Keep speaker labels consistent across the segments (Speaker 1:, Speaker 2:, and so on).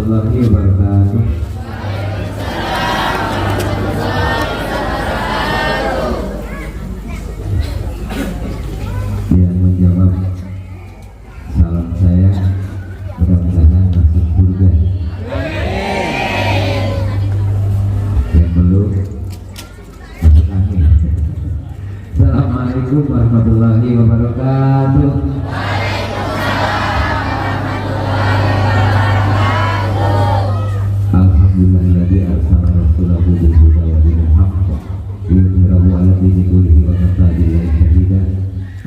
Speaker 1: warahmatullahi wabarakatuh. Yang menjawab salam saya mudah-mudahan masuk surga. Yang belum masuk angin. Assalamualaikum warahmatullahi wabarakatuh. Alhamdulillahilladzi arsala rasulahu bil huda wa dinil haqq liyudhhirahu 'ala dini kullihi wa kafa billahi shahida.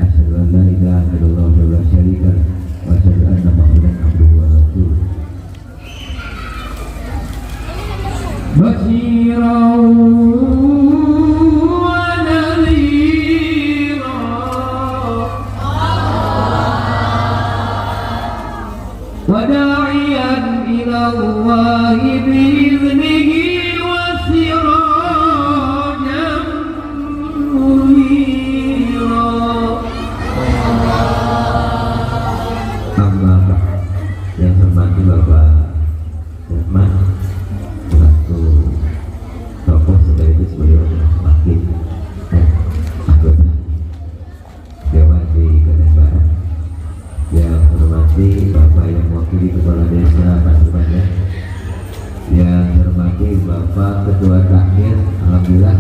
Speaker 1: Asyhadu an la ilaha illallah wa la syarika lahu wa asyhadu anna Muhammadan abduhu wa rasuluh. Basyiran wa nadhira wa da'iyan ila Allah bi'iznihi wa sirajan munira. Amma ba'd. Yang hormati Bapak Rahman selaku tokoh sekaligus beliau wakil anggota Dewan di Kedah Barat. Yang hormati Bapak yang mewakili Kepala Desa Pasuruan, yang hormati Bapak Ketua Takmir, alhamdulillah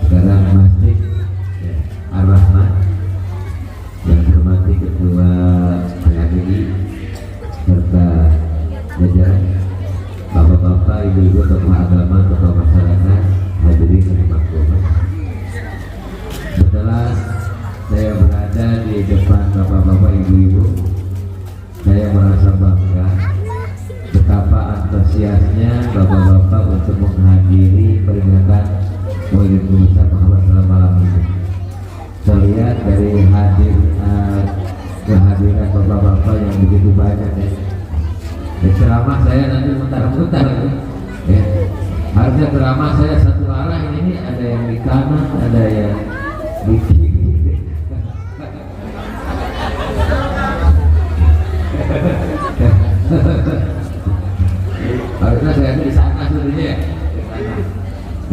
Speaker 1: sekarang Masjid Ar-Rahman, yang hormati Ketua PHBI serta jajaran bapak-bapak, ibu-ibu, tokoh agama, tokoh masyarakat, hadirin yang maklumat. Setelah saya berada di depan bapak-bapak, ibu-ibu, saya merasa bangga betapa antusiasnya bapak-bapak untuk menghadiri peringatan Maulid Besar Muhammad SAW malam ini. Saya lihat dari kehadiran bapak-bapak yang begitu banyak ya. Di ceramah saya nanti mutar-mutar ya. Harusnya ceramah saya satu arah, ini ada yang di kanan, ada yang di kiri. Harusnya saya di sana sebenarnya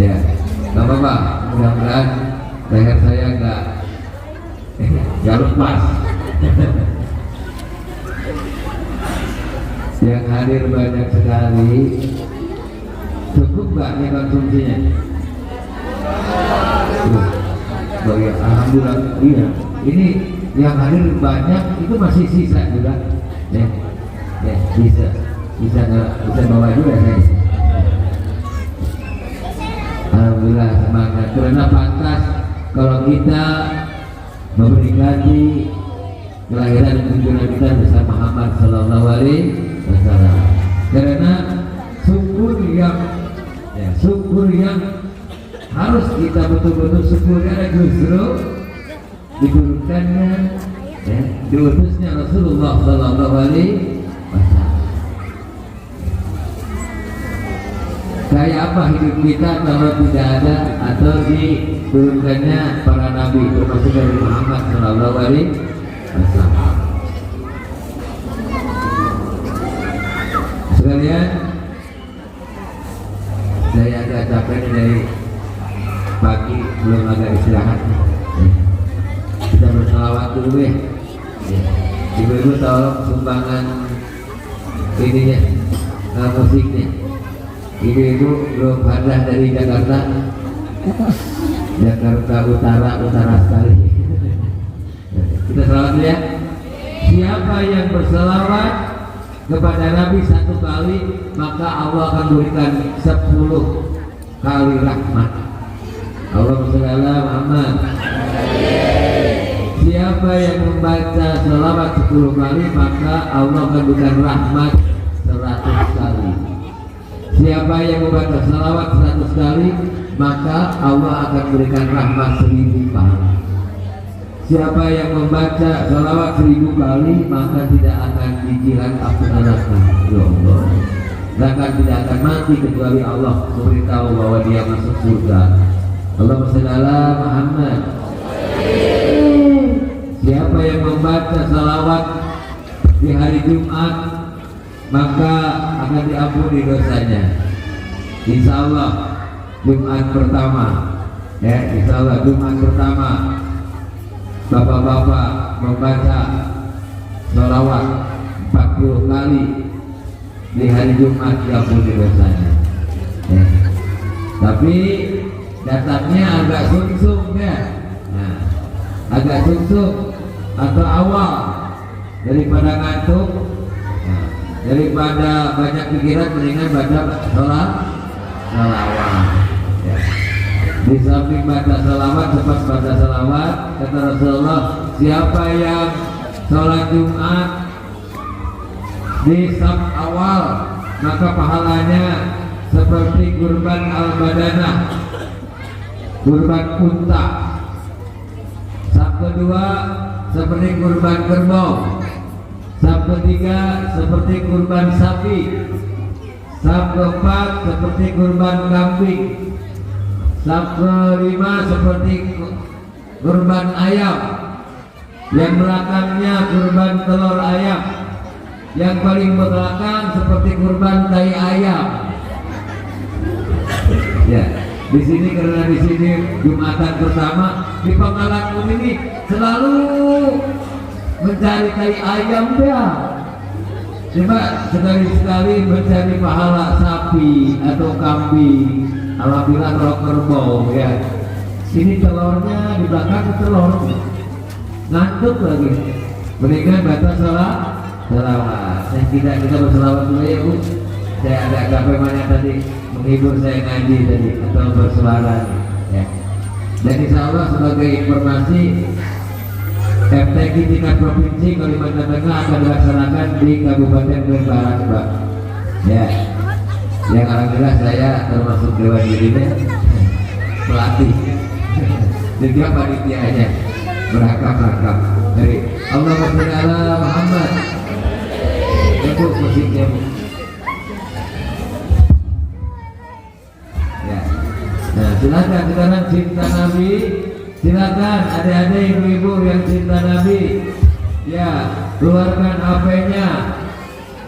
Speaker 1: ya. Nggak apa-apa, mudah-mudahan leher saya nggak lepas. Yang hadir banyak sekali. Cukup nggak nih konsumsinya? Oh ya, alhamdulillah. Iya, ini yang hadir banyak, itu masih sisa juga ya, ya bisa bawa juga saya. Alhamdulillah, semangat. Karena pantas kalau kita memperingati kelahiran dan junjungan kita bersama Muhammad Sallallahu Alaihi Wasallam. Karena syukur yang harus kita betul-betul syukuri adalah justru diturunkannya ya, diutusnya Rasulullah Sallallahu Alaihi Wasallam. Kayak apa hidup kita kalau tidak ada atau diturunkannya para nabi, termasuk dari Muhammad Sallallahu Alaihi Wasallam. Sekalian, saya agak capek dari pagi, belum agak istirahat. Kita berselawat dulu ya. Ibu-ibu tolong sumbangan ininya, musiknya. Ibu-ibu belum hadir dari Jakarta Utara sekali. Kita selawat dulu ya. Siapa yang berselawat kepada Nabi satu kali, maka Allah akan berikan 10 kali rahmat. Allahumma shalli ala Muhammad. Siapa yang membaca selawat 10 kali, maka Allah akan berikan rahmat 100 kali. Siapa yang membaca selawat 100 kali, maka Allah akan berikan rahmat 1000 kali. Siapa yang membaca selawat 1000 kali, maka tidak akan dijilat api neraka. Ya Allah, bahkan tidak akan mati kecuali Allah memberitahu bahwa dia masuk surga. Allahumma shalli ala Muhammad. Siapa yang membaca salawat di hari Jumat, maka akan diampuni dosanya. Insya Allah Jumat pertama, ya insya Allah Jumat pertama bapak-bapak membaca sholawat 40 kali di hari Jumat diampuni dosanya. Ya. Tapi datangnya agak sungsung ya, nah, agak sungsung atau awal daripada ngantuk, nah, daripada banyak pikiran mendingan baca sholawat. Ya. Di samping baca sholawat, cepat baca sholawat, kata Rasulullah, siapa yang sholat Jumat di saf awal maka pahalanya seperti kurban al-badanah, kurban unta. Saf kedua seperti kurban kerbau. Saf ketiga seperti kurban sapi. Saf keempat seperti kurban kambing. Saf kelima seperti kurban ayam. Yang belakangnya kurban telur ayam. Yang paling belakang seperti kurban tai ayam. Ya, di sini karena di sini Jumatan pertama di Pangkalan ini selalu mencari tai ayam ya. Coba sekali-sekali mencari pahala sapi atau kambing, alhamdulillah roh kerbau ya. Ini telurnya di belakang telur, ngantuk lagi. Mendingan baca sholawat. Kita berselawat dulu ya Bu. Saya agak capek banyak tadi menghibur saya ngaji tadi atau bersuara ya. Dan insya Allah sebagai informasi FTQ tingkat provinsi Kalimantan Tengah akan dilaksanakan di Kabupaten Barat Pak. Ya, yang alhamdulillah saya termasuk dewan dirinya pelatih juga panitianya berangkat dari Allahumma sholli ala Muhammad. Itu musiknya Bu. Nah, silakan sekarang cinta Nabi, silakan adik-adik ibu-ibu yang cinta Nabi, ya keluarkan HP-nya,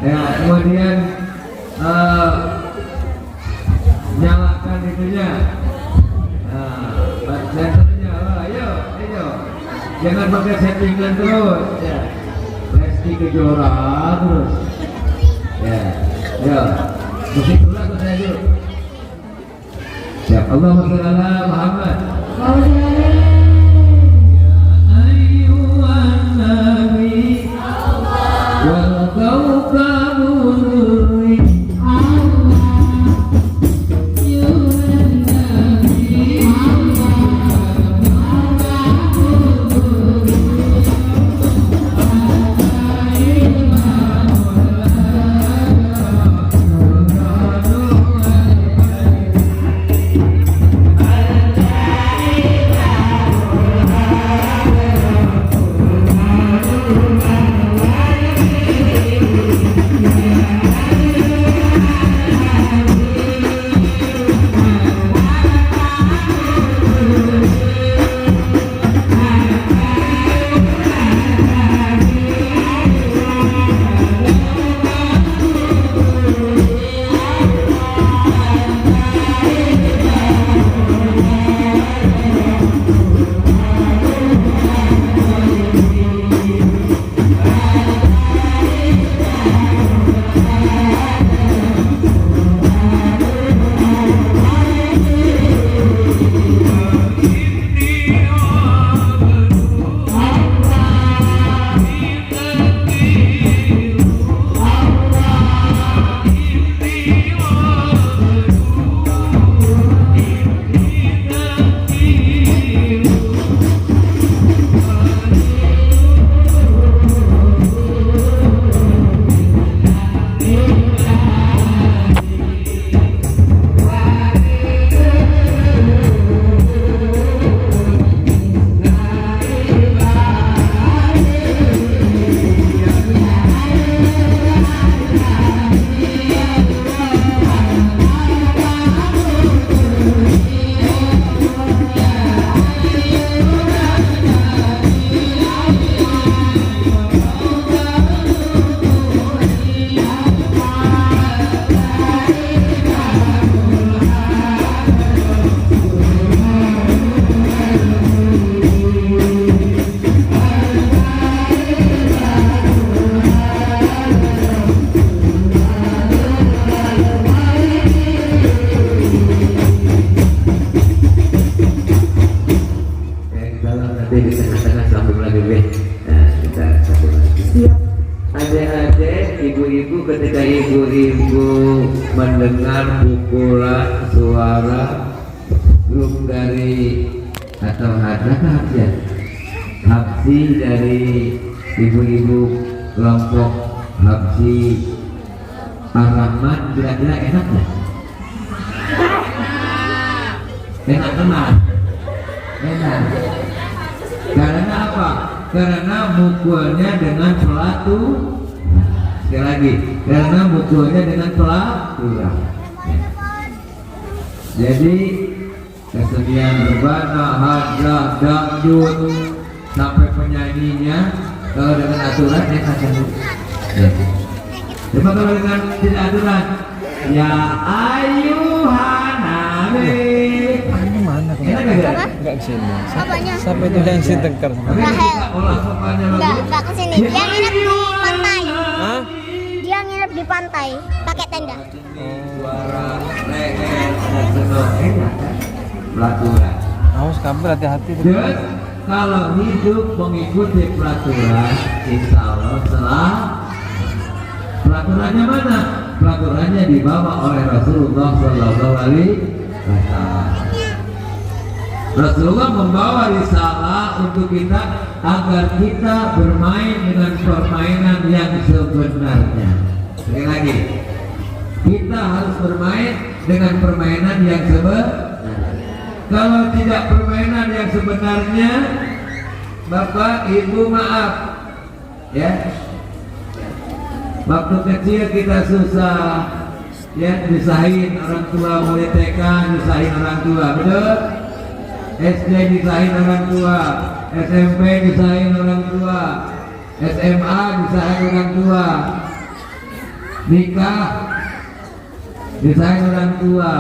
Speaker 1: ya kemudian nyalakan itunya, sensornya, ayo, jangan pakai settingan terus, ya, Lesti Kejora terus, ya, musik dulu atau saya dulu? Ya Allahumma sholli ala Muhammad. Ya ayyuhan nabi wal kawkabun nuri.
Speaker 2: Yeah.
Speaker 1: ibu-ibu ketika ibu-ibu mendengar pukulan suara grup dari atau habsi dari ibu-ibu kelompok habsi Ar-Rahman, kira-kira enak nggak? Enak teman, enak. Karena apa? Karena mukulnya dengan pelatu. Sekali lagi, karena mukulnya dengan pelaturan. Jadi kesenian berbana, hadrah, dangdut sampai penyanyinya kalau dengan aturan enak kan? Ya. Coba kalau dengan tidak aturan, ya ayuhan nabi.
Speaker 2: Mana? Enggak kesini. Siapa itu yang si tengkar?
Speaker 3: Enggak kesini. Dia nginep di pantai.
Speaker 2: Hah?
Speaker 3: Dia nginep di pantai pakai tenda.
Speaker 1: Suara leher senang enak kan? Peraturan.
Speaker 2: Awas kabel, hati-hati.
Speaker 1: Terus kalau hidup mengikuti peraturan, insya Allah setelah peraturannya mana? Peraturannya dibawa oleh Rasulullah Shallallahu Alaihi Wasallam. Rasulullah membawa risalah untuk kita agar kita bermain dengan permainan yang sebenarnya. Sekali lagi, kita harus bermain dengan permainan yang sebenarnya. Kalau tidak permainan yang sebenarnya, Bapak Ibu maaf, ya. Waktu kecil kita susah, ya, nyusahin orang tua, mulai TK nyusahin orang tua, betul? SD nyusahin orang tua, SMP nyusahin orang tua, SMA nyusahin orang tua, nikah nyusahin orang tua,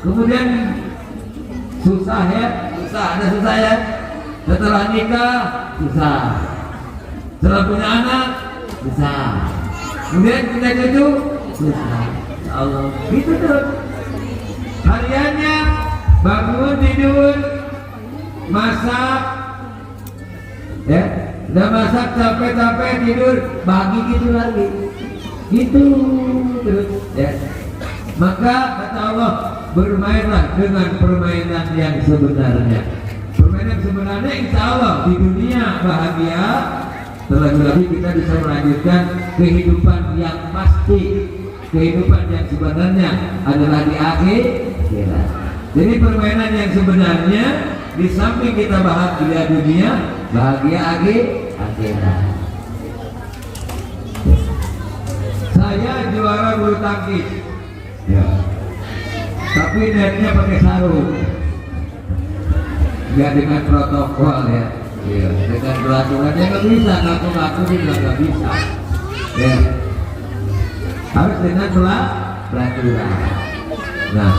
Speaker 1: kemudian susah ya, susah, ada susah ya. Setelah nikah susah, setelah punya anak susah, kemudian punya cucu susah. Ya Allah, gitu terus. Hariannya bangun tidur, masak, ya, udah masak capek-capek tidur, pagi gitu lagi, gitu terus, ya. Maka kata Allah, bermainlah dengan permainan yang sebenarnya. Permainan sebenarnya insya Allah di dunia bahagia, terlebih-lebih kita bisa melanjutkan kehidupan yang pasti. Kehidupan yang sebenarnya adalah di akhirat. Jadi permainan yang sebenarnya di samping kita bahagia dunia, bahagia akhirat. Saya juara bulu tangkis, ya. Tapi netnya pakai sarung, nggak dengan protokol ya. Iya, dengan peraturannya nggak bisa, ngaku-ngaku juga nggak bisa. Ya, harus dengan peraturan. Nah,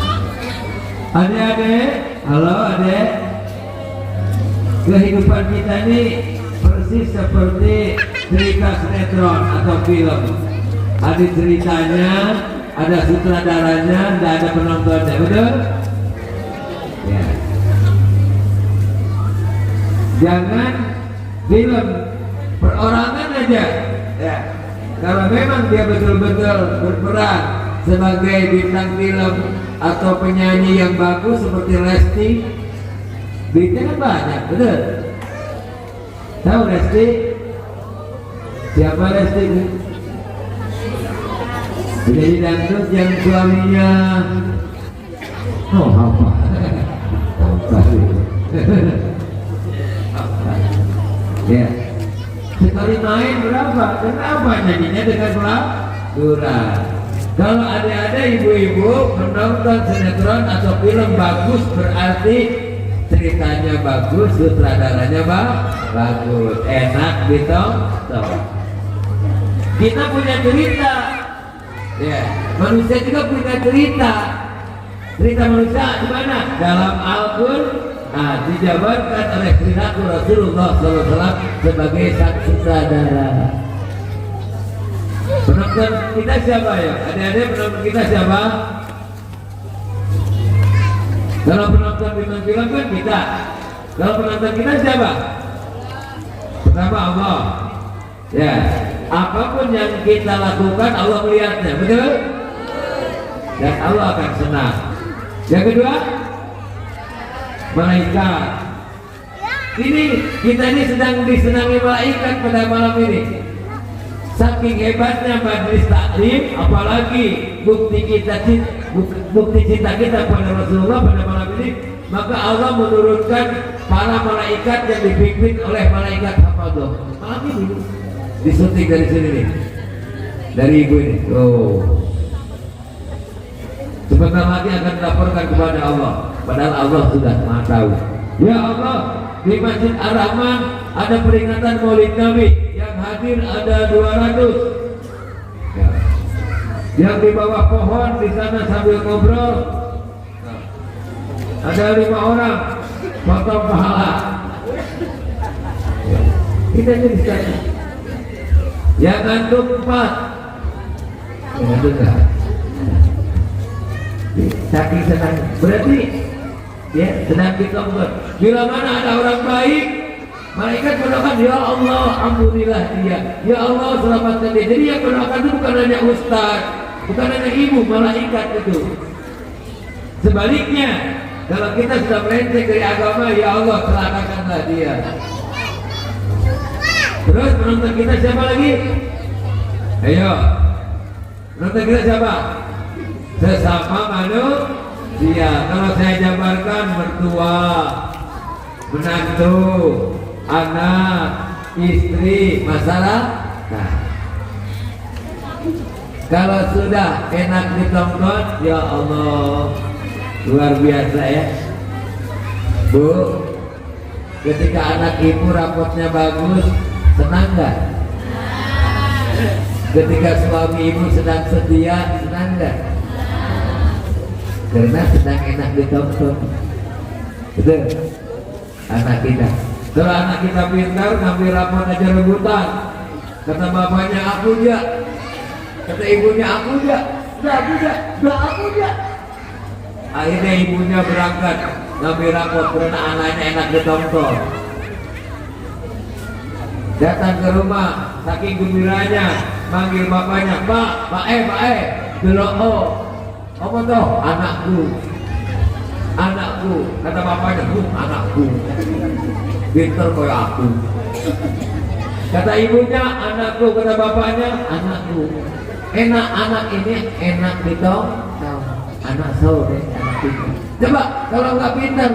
Speaker 1: adik-adik, halo adik, kehidupan kita ini persis seperti cerita sinetron atau film. Ada ceritanya, ada sutradaranya, dan ada penontonnya, betul? Ya. Jangan film perorangan aja, ya. Kalau memang dia betul-betul berperan sebagai bintang film atau penyanyi yang bagus seperti Lesti, duitnya kan banyak, betul? Tahu Lesti? Siapa Lesti? Jadi dangdut yang suaminya apa? Ya, sekali main berapa? Kenapa nyanyinya dengan peraturan? Kalau ada ibu-ibu menonton sinetron atau film bagus, berarti ceritanya bagus, sutradaranya bagus, enak ditonton. Kita punya cerita. Ya, manusia juga punya cerita. Cerita manusia di mana? Dalam Al-Qur'an, dijabarkan oleh perilaku Rasulullah SAW sebagai sang sutradara. Penonton kita siapa ya? Adik-adik, penonton kita siapa? Kalau penonton bintang film kan kita. Kalau penonton kita siapa? Pertama Allah. Ya, apapun yang kita lakukan Allah melihatnya, betul? Dan Allah akan senang. Yang kedua, malaikat. Ini kita ini sedang disenangi malaikat pada malam ini. Saking hebatnya majelis taklim, apalagi bukti cinta kita pada Rasulullah pada malam ini, maka Allah menurunkan para malaikat yang dipimpin oleh malaikat hafadzah. Malam ini disuntik dari sini nih, dari ibu ini. Oh, sebentar lagi akan dilaporkan kepada Allah, padahal Allah sudah maha tahu. Ya Allah, di Masjid Ar-Rahman ada peringatan Maulid Nabi, yang hadir ada 200 ya. Yang di bawah pohon di sana sambil ngobrol ada 5 orang potong pahala ya. Kita jadi sekali yang ngantuk 4 ya, dengar saking senang berarti ya sedang ditonton. Bila mana ada orang baik, malaikat mendoakan, ya Allah ampunilah dia, ya Allah selamatkan dia. Jadi yang mendoakan itu bukan hanya ustaz, bukan hanya ibu, malaikat itu. Sebaliknya, kalau kita sudah melenceng dari agama, ya Allah celakakanlah dia. Terus penonton kita siapa lagi? Ayo, penonton kita siapa? Sesama manusia. Kalau saya jabarkan, mertua, menantu, anak, istri, masyarakat. Kalau sudah enak ditonton, ya Allah luar biasa ya. Bu, ketika anak ibu rapotnya bagus, senang gak? Ketika suami ibu sedang setia, senang gak? Karena sedang enak ditonton. Betul? Anak kita. Kalau anak kita pintar, ngambil rapor aja rebutan. Kata bapaknya aku aja, kata ibunya aku aja, udah aku aja. Akhirnya ibunya berangkat ngambil rapor karena anaknya enak ditonton. Datang ke rumah, saking gembiranya, manggil bapaknya, Pak delok apa tuh? Anakku, kata bapaknya, anakku, pinter kayak aku. Kata ibunya, anakku, kata bapaknya, anakku. Enak anak ini, enak ditonton. Anak soleh, anak pinter. Coba kalau nggak pinter,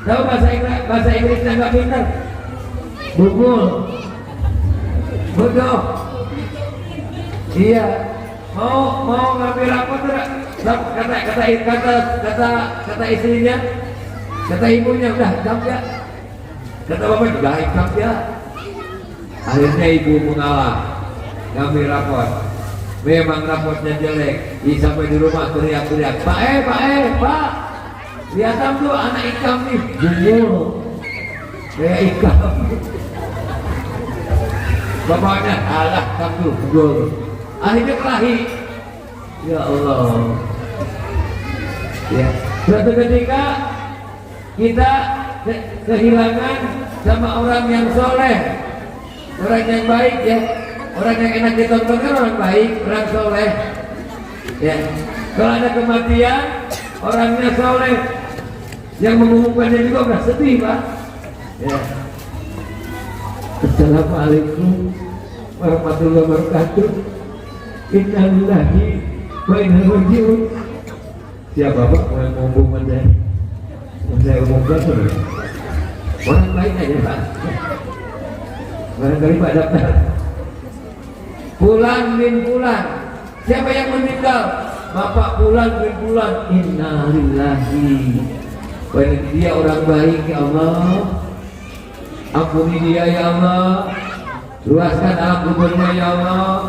Speaker 1: tahu bahasa Inggrisnya nggak pinter? Bubul, bodoh. Iya. Mau ngambil rapor tidak? Kata istrinya, kata ibunya, udah hitam ya. Kata bapaknya, udah hitam ya. Akhirnya ibu mengalah, ngambil rapor. Memang rapornya jelek. Sampai di rumah teriak-teriak, Pak, lihat tuh anak ikam nih, jumur kayak ikam. Bapaknya, alah kamu gol. Akhirnya kelahi. Ya Allah. Ya. Suatu ketika kita kehilangan sama orang yang soleh, orang yang baik ya, orang yang enak ditonton kan orang baik, orang soleh. Ya. Kalau ada kematian, orangnya soleh, yang mengumumkannya juga udah sedih Pak. Ya. Assalamualaikum warahmatullahi wabarakatuh. Innalillahi wa inna ilaihi raji'un. Siapa Pak yang ngomong aja? Saya umumkan sudah. Orang baik aja Pak. Barangkali Pak daftar. Fulan bin Fulan. Siapa yang meninggal? Bapak Fulan bin Fulan. Innalillahi. Dia orang baik ya Allah. Ampuni dia ya Allah. Luaskan alam kuburnya ya Allah.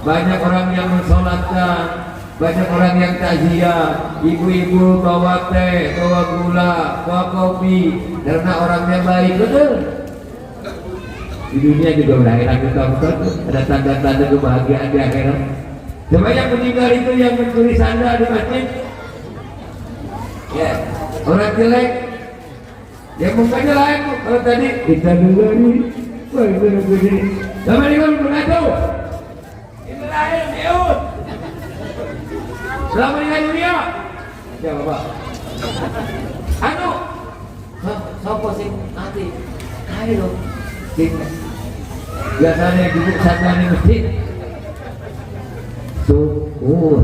Speaker 1: Banyak orang yang mensolatkan, banyak orang yang takziah, ibu-ibu bawa teh, bawa gula, bawa kopi, karena orangnya baik, betul. Di dunia juga udah enak ditonton, ada tanda-tanda kebahagiaan di akhirat. Coba yang meninggal itu yang mencuri sandal di masjid, ya orang jelek, yang mukanya lain. Kalau tadi kita dengar Wah, itu begini. Assalamualaikum warahmatullahi. Bismillahirrahmanirrahim. Assalamualaikum dunia. Ya Bapak. Anu, sopo sing mati? Ayo, sing biasanya ibu sadane masjid. Syukur.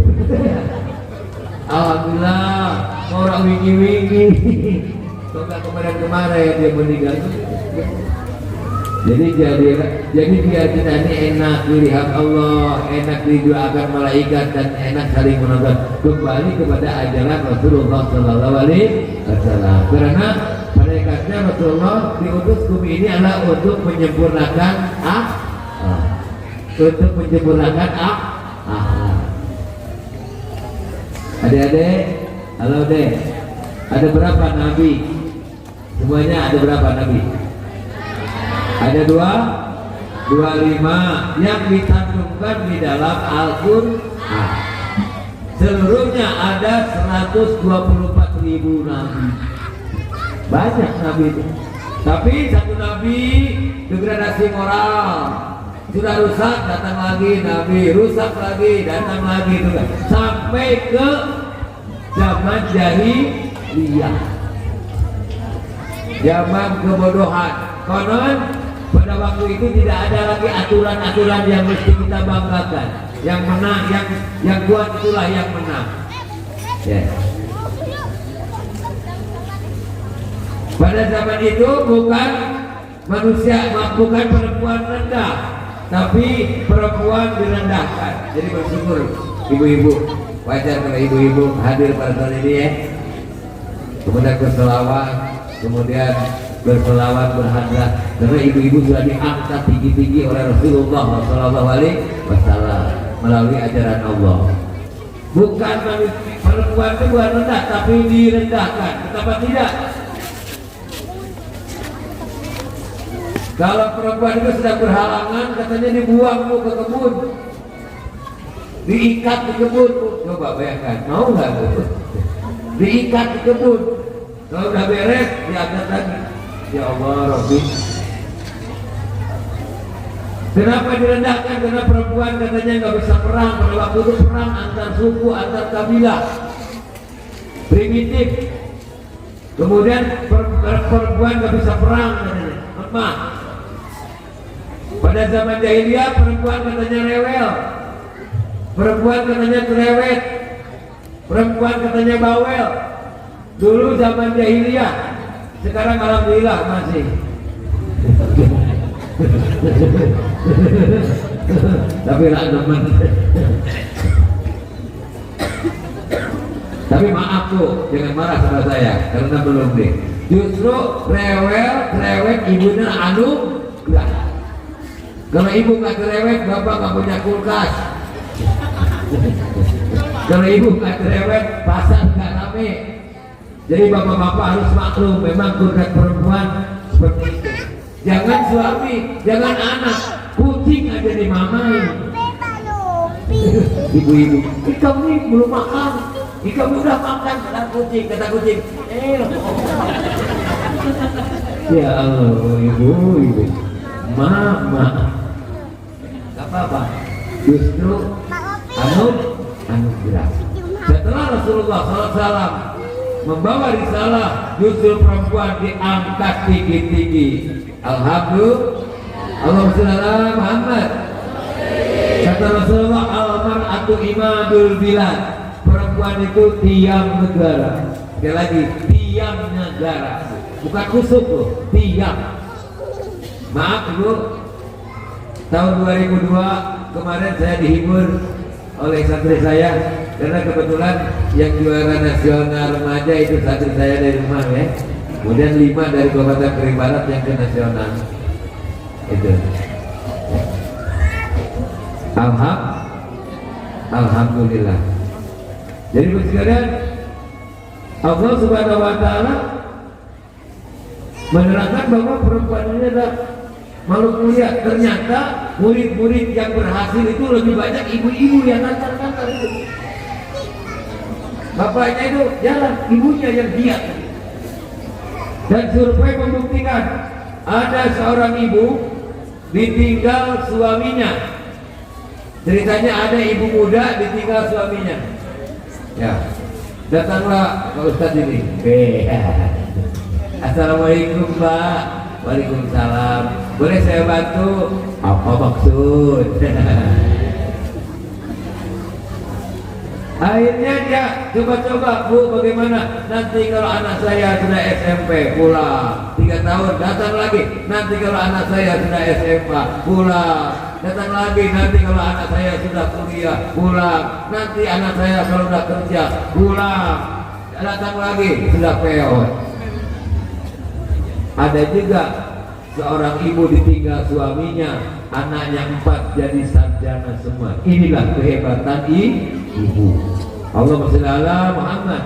Speaker 1: Alhamdulillah, orang wingi-wingi. Semoga kemarin dia meninggal. Jadi dia kita ini enak dilihat Allah, enak didoakan malaikat dan enak saling menonton. Kembali kepada ajaran Rasulullah Sallallahu Alaihi Wasallam. Karena malaikatnya Rasulullah diutus bumi ini adalah untuk menyempurnakan Adik-adik, halo deh. Ada berapa nabi? Semuanya ada berapa nabi? Ada 25 yang dicantumkan di dalam Al-Quran. Seluruhnya ada 124.000 nabi. Banyak nabi itu. Tapi satu nabi degradasi moral. Sudah rusak, datang lagi nabi, rusak lagi, datang lagi juga. Sampai ke zaman jahiliyah. Zaman kebodohan. Konon pada waktu itu tidak ada lagi aturan-aturan yang mesti kita banggakan. Yang menang, yang kuat itulah yang menang. Yeah. Pada zaman itu bukan manusia, bukan perempuan rendah, tapi perempuan direndahkan. Jadi bersyukur ibu-ibu, wajar kalau ibu-ibu hadir pada tahun ini ya. Kemudian berselawat, kemudian berselawat berhadrat, karena ibu-ibu sudah diangkat tinggi-tinggi oleh Rasulullah Sallallahu Alaihi Wasallam melalui ajaran Allah. Bukan perempuan itu bukan rendah, tapi direndahkan. Kenapa tidak? Kalau perempuan itu sedang berhalangan, katanya dibuang ke kebun, diikat di kebun. Coba bayangkan, mau nggak bu? Diikat di kebun, kalau udah beres diangkat lagi. Ya Allah, Rabbi. Kenapa direndahkan? Karena perempuan katanya nggak bisa perang. Pada waktu itu perang antar suku, antar kabilah, primitif. Kemudian perempuan nggak bisa perang katanya, lemah. Pada zaman jahiliyah perempuan katanya rewel, perempuan katanya cerewet, perempuan katanya bawel. Dulu zaman jahiliyah. Sekarang alhamdulillah masih. Tapi lah teman. Tapi maaf tuh, jangan marah sama saya karena belum deh. Justru rewel, cerewet ibunya anugerah. Kalau ibu nggak cerewet, bapak nggak punya kulkas. Kalau ibu nggak cerewet, pasar nggak rame. Jadi bapak-bapak harus maklum, memang kodrat perempuan seperti itu. Jangan suami, jangan anak, kucing aja dimamain. Ibu-ibu, kamu ini belum makan, kamu udah makan, kata kucing, Ya Allah, ibu, mama, gak apa-apa, justru anugerah. Setelah Rasulullah SAW membawa risalah, justru perempuan diangkat tinggi-tinggi. Alhamdulillah. Allahumma shalli ala Muhammad. Kata Rasulullah, al-mar'atu imadul bilad. Perempuan itu tiang negara. Sekali lagi, tiang negara. Bukan kusuk loh, tiang. Maaf ibu, tahun 2002 kemarin saya dihibur oleh santri saya. Karena kebetulan yang juara nasional remaja itu santri saya dari rumah ya. Kemudian 5 dari Kabupaten Kering Barat yang ke nasional. Itu. Alhamdulillah. Jadi sekalian, Allah Subhanahu wa taala menerangkan bahwa perempuan ini adalah makhluk mulia. Ternyata murid-murid yang berhasil itu lebih banyak ibu-ibu yang ngantar-ngantar itu. Bapaknya itu jalan, ibunya yang giat. Dan survei membuktikan ada seorang ibu ditinggal suaminya. Ceritanya ada ibu muda ditinggal suaminya. Ya, datanglah Pak Ustadz ini. Assalamualaikum Pak. Waalaikumsalam. Boleh saya bantu? Apa maksud? Akhirnya dia coba-coba, Bu, bagaimana nanti kalau anak saya sudah SMP pulang 3 tahun, datang lagi. Nanti kalau anak saya sudah SMA pulang, datang lagi. Nanti kalau anak saya sudah kuliah pulang, nanti anak saya kalau sudah kerja pulang, datang lagi, sudah peot. Ada juga seorang ibu ditinggal suaminya, anaknya 4 jadi sarjana semua. Inilah kehebatan ibu. Allahumma shalli ala Muhammad.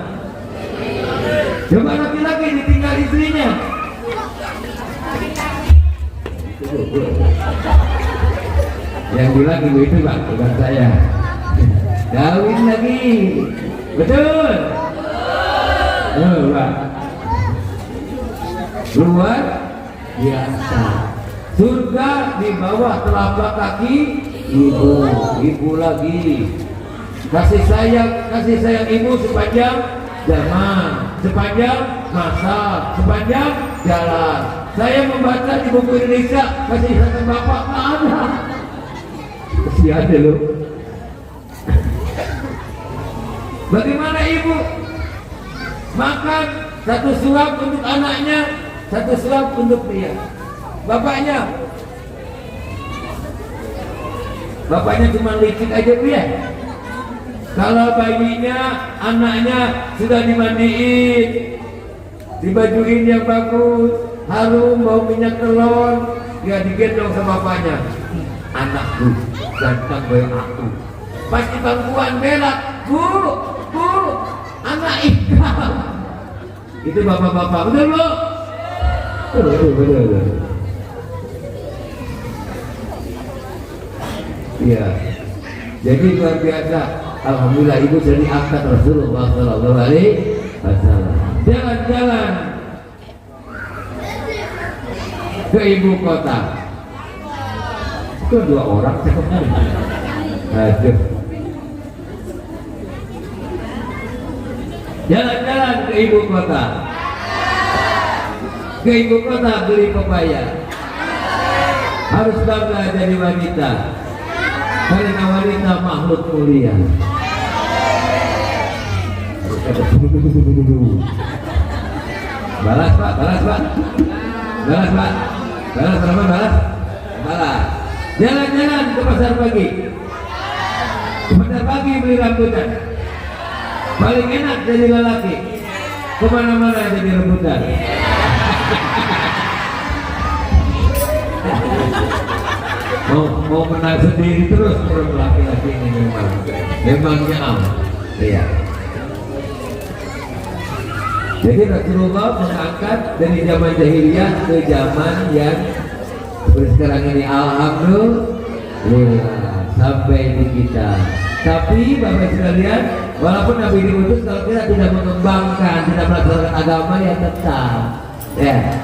Speaker 1: Coba laki-laki ditinggal istrinya. Yang bilang ibu itu Pak, bukan saya. Kawin lagi. Betul? Pak. Luar biasa. Surga di bawah telapak kaki ibu lagi. Kasih sayang ibu sepanjang zaman, sepanjang masa, sepanjang jalan. Saya membaca di buku Indonesia kasih sayang bapak nggak ada. Masih ada loh. Bagaimana ibu makan satu suap untuk anaknya, satu suap untuk dia. Bapaknya cuma licik aja Bu ya. Kalau bayinya, anaknya sudah dimandiin, dibajuin yang bagus, harum, bau minyak telur, dia digendong sama bapaknya. Anakku, ganteng kayak aku. Pas di bangkuan belak, Bu, anak ikan. Itu bapak-bapak, betul Bu? Betul. Iya. Jadi luar biasa. Alhamdulillah ibu sudah diangkat Rasulullah Sallallahu Alaihi Wasallam. Jalan-jalan ke ibu kota. Itu 2 orang cakepnya. Aduh. Jalan-jalan ke ibu kota. Ke ibu kota beli pepaya. Harus bangga jadi wanita. Karena wanita makhluk mulia. Balas Pak. Jalan-jalan ke pasar pagi. Pasar pagi beli rambutan. Paling enak jadi lelaki. Kemana-mana jadi rambutan. Mau menang sendiri terus orang laki-laki ini memangnya iya. Jadi Rasulullah mengangkat dari zaman jahiliyah ke zaman yang seperti sekarang ini. Alhamdulillah sampai di kita. Tapi Bapak sekalian, walaupun Nabi diutus, kalau kita tidak mengembangkan, tidak melaksanakan agama yang tetap, ya.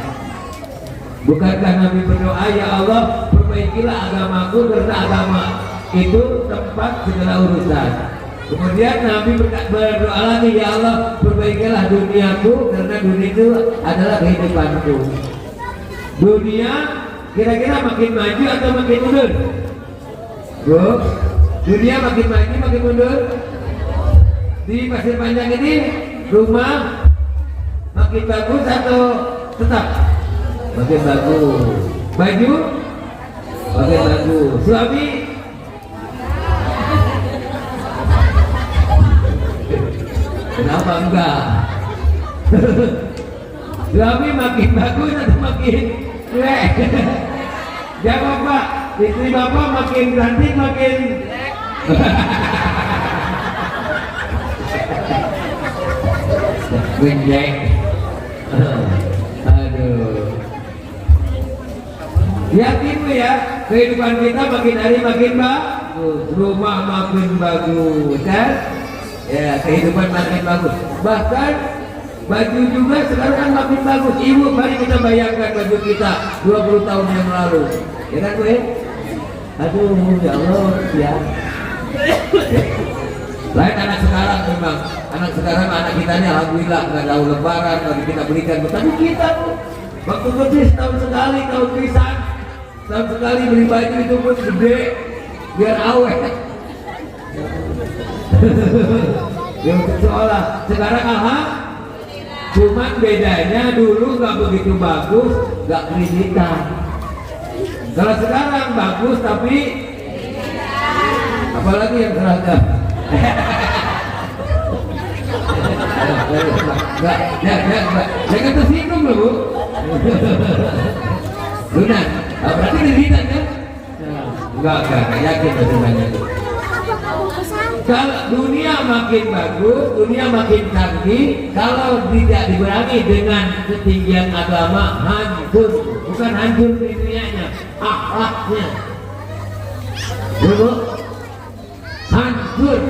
Speaker 1: Bukankah Nabi berdoa, ya Allah perbaikilah agamaku karena agama itu tempat segala urusan. Kemudian Nabi berdoa lagi, ya Allah perbaikilah duniaku karena dunia itu adalah kehidupanku. Dunia kira-kira makin maju atau makin mundur? Bu, dunia makin maju makin mundur? Di Pasir Panjang ini rumah makin bagus atau tetap? Makin bagus. Baju makin bagus. Suami kenapa enggak? Suami makin bagus atau makin jelek? Jawab Pak. Istri Bapak makin cantik makin jelek. Yakin ya, kehidupan kita makin hari makin bagus, rumah makin bagus, kan? Ya, kehidupan makin bagus. Bahkan baju juga sekarang kan makin bagus. Ibu, mari kita bayangkan baju kita 20 tahun yang lalu. Ya kan gue? Aduh, ya Allah, ya. Lain anak sekarang memang, anak sekarang anak kita ini alhamdulillah nggak tahu lebaran, bagi kita berikan. Tapi kita tuh waktu kecil setahun sekali tahun pisang, setahun sekali beli baju itu pun gede, biar awet. Yang seolah sekarang cuman bedanya dulu nggak begitu bagus, nggak kreditan. Kalau sekarang bagus tapi apalagi yang seragam. Jangan tersinggung loh Bu. Benar, berarti kreditan kan? Enggak yakin sebenarnya. Kalau dunia makin bagus, dunia makin canggih, kalau tidak dikurangi dengan ketinggian agama, hancur. Bukan hancur dunianya, akhlaknya. Dulu hancur.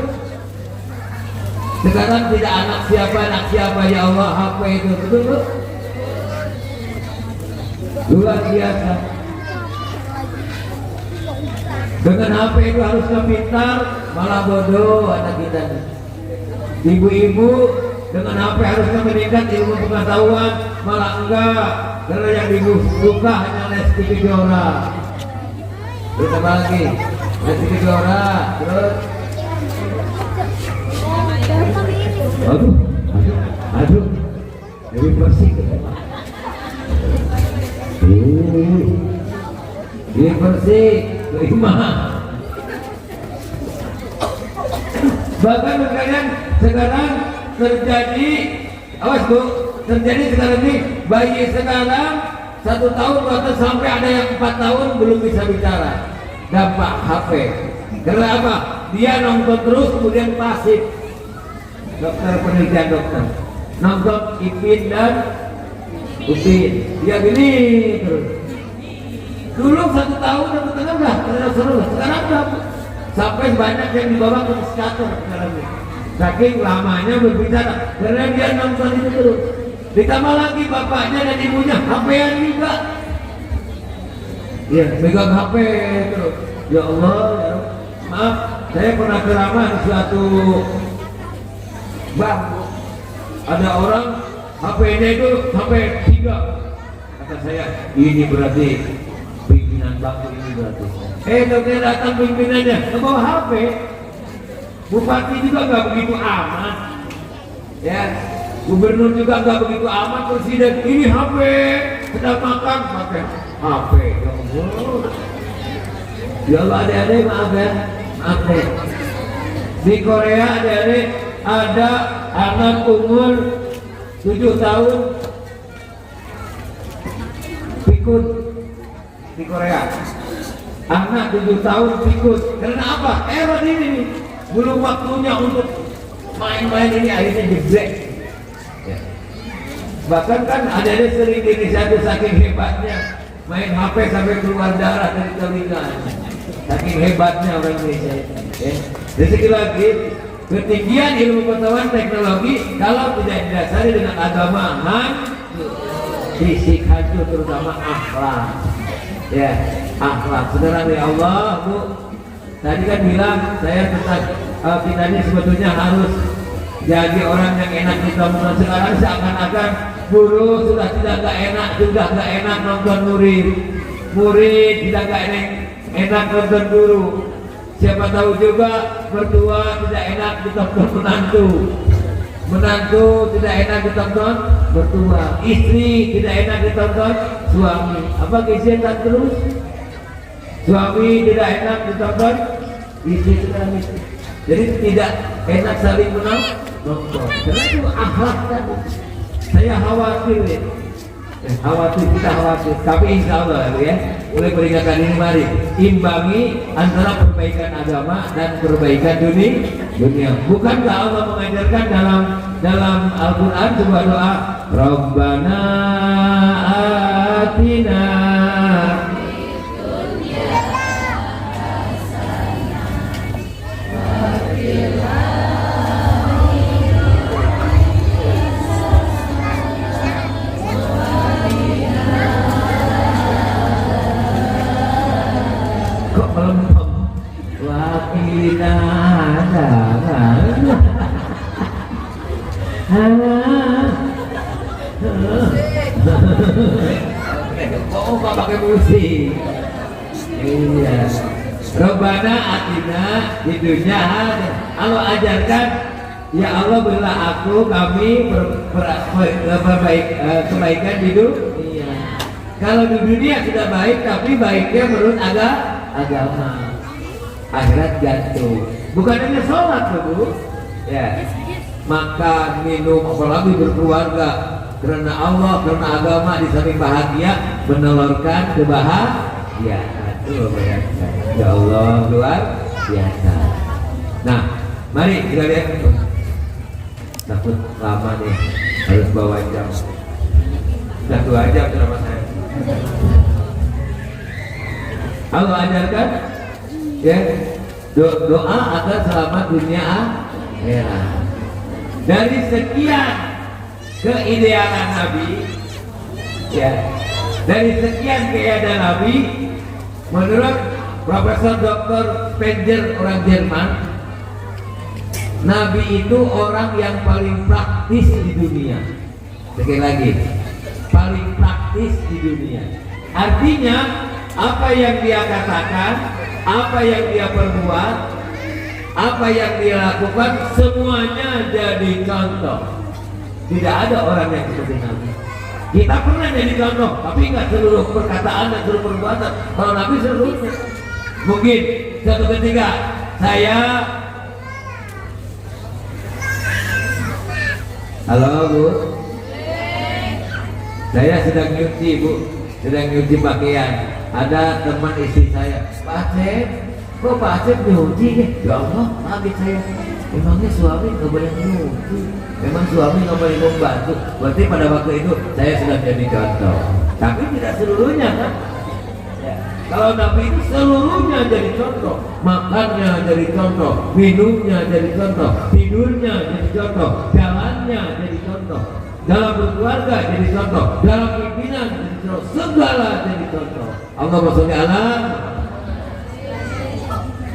Speaker 1: Sekarang tidak anak siapa ya Allah, HP itu betul. Luar biasa. Dengan HP itu harusnya pintar, malah bodoh anak kita. Ibu-ibu dengan HP harusnya meningkat ilmu pengetahuan, malah enggak. Karena yang dibuka hanya Lesti Kejora. Terus apa lagi? Lesti Kejora. Terus aduh, lebih bersih. Ini bersih, kelima. Bahkan sekarang terjadi, awas Bu, terjadi sekarang ini bayi sekarang 1 tahun bahkan sampai ada yang 4 tahun belum bisa bicara. Dampak HP. Karena apa? Dia nonton terus kemudian pasif. Dokter penelitian dokter nonton Ipin dan Upin, dia gini terus. Dulu 1 tahun dan setengah udah seru. Sekarang udah sampai banyak yang dibawa ke psikiater sekarang ini. Saking lamanya berbicara karena dia nonton itu terus. Ditambah lagi bapaknya dan ibunya HP-an juga. Iya, megang HP terus. Ya Allah, ya. Maaf, saya pernah ceramah di suatu bank. Ada orang HP-nya itu sampai 3. Kata saya, ini berarti pimpinan bank ini berarti. Dokter datang pimpinannya, bawa HP. Bupati juga nggak begitu aman, ya. Gubernur juga nggak begitu aman. Presiden ini HP, sedang makan pakai HP. Ya Allah, adik-adik maaf ya, maaf deh. Di Korea adik-adik ada anak umur 7 tahun pikun di Korea. Anak 7 tahun pikun. Karena apa? Error ini nih. Belum waktunya untuk main-main ini akhirnya jeblek. Ya. Bahkan kan ada sering diinisiatif saking hebatnya main HP sampai keluar darah dari telinga. Saking hebatnya orang Indonesia. Ya. Dan sekali lagi ketinggian ilmu pengetahuan teknologi kalau tidak didasari dengan agama fisik hancur, terutama akhlak. Ya, akhlak. Saudara ya Allah, Bu. Tadi kan bilang saya tentang kita ini sebetulnya harus jadi orang yang enak kita nonton. Sekarang seakan-akan guru sudah tidak enak nonton murid tidak enak nonton guru. Siapa tahu juga mertua tidak enak ditonton menantu tidak enak ditonton mertua, istri tidak enak ditonton suami. Apa kegiatan terus? Suami tidak enak ditonton istri. Jadi tidak enak saling menonton. Karena itu akhlak tadi. Saya khawatir ya. Kita khawatir. Tapi insya Allah ya, oleh peringatan ini mari imbangi antara perbaikan agama dan perbaikan dunia. Bukankah Allah mengajarkan dalam Al-Quran sebuah doa, Rabbana atina Oh, nggak pakai musik. Iya. Rabbana atina di dunia Allah ajarkan, ya Allah berilah kami kebaikan di dunia. Kalau di dunia sudah baik, tapi baiknya menurut agama. Akhirat gantung. Bukan hanya sholat, Bu. Ya. Makan, minum, apalagi berkeluarga karena Allah, karena agama, di samping bahagia menelurkan kebahagiaan. Itu ya Allah luar biasa. Nah, mari kita lihat. Takut lama nih, harus bawa jam. Sudah 2 jam sama saya. Allah ajarkan ya doa agar selamat dunia akhirat. Dari sekian keidealan Nabi, ya, dari sekian keidealan Nabi, menurut Profesor Dr. Spenger orang Jerman, Nabi itu orang yang paling praktis di dunia. Sekali lagi, paling praktis di dunia. Artinya apa yang dia katakan, apa yang dia perbuat, apa yang dia lakukan, semuanya jadi contoh. Tidak ada orang yang seperti Nabi. Kita pernah jadi contoh, tapi nggak seluruh perkataan dan seluruh perbuatan. Kalau Nabi seluruhnya. Mungkin suatu ketika saya, halo Bu, saya sedang nyuci Bu, sedang nyuci pakaian. Ada teman istri saya, Pak Acep, kok Pak Acep nyuci nih? Ya Allah, maafin saya. Memangnya suami nggak boleh nyuci? Memang suami nggak boleh membantu? Berarti pada waktu itu saya sudah jadi contoh. Tapi tidak seluruhnya kan? Ya. Kalau Nabi itu seluruhnya jadi contoh. Makannya jadi contoh, minumnya jadi contoh, tidurnya jadi contoh, jalannya jadi contoh, dalam berkeluarga jadi contoh, dalam pimpinan jadi contoh, segala jadi contoh. Allahumma sholli ala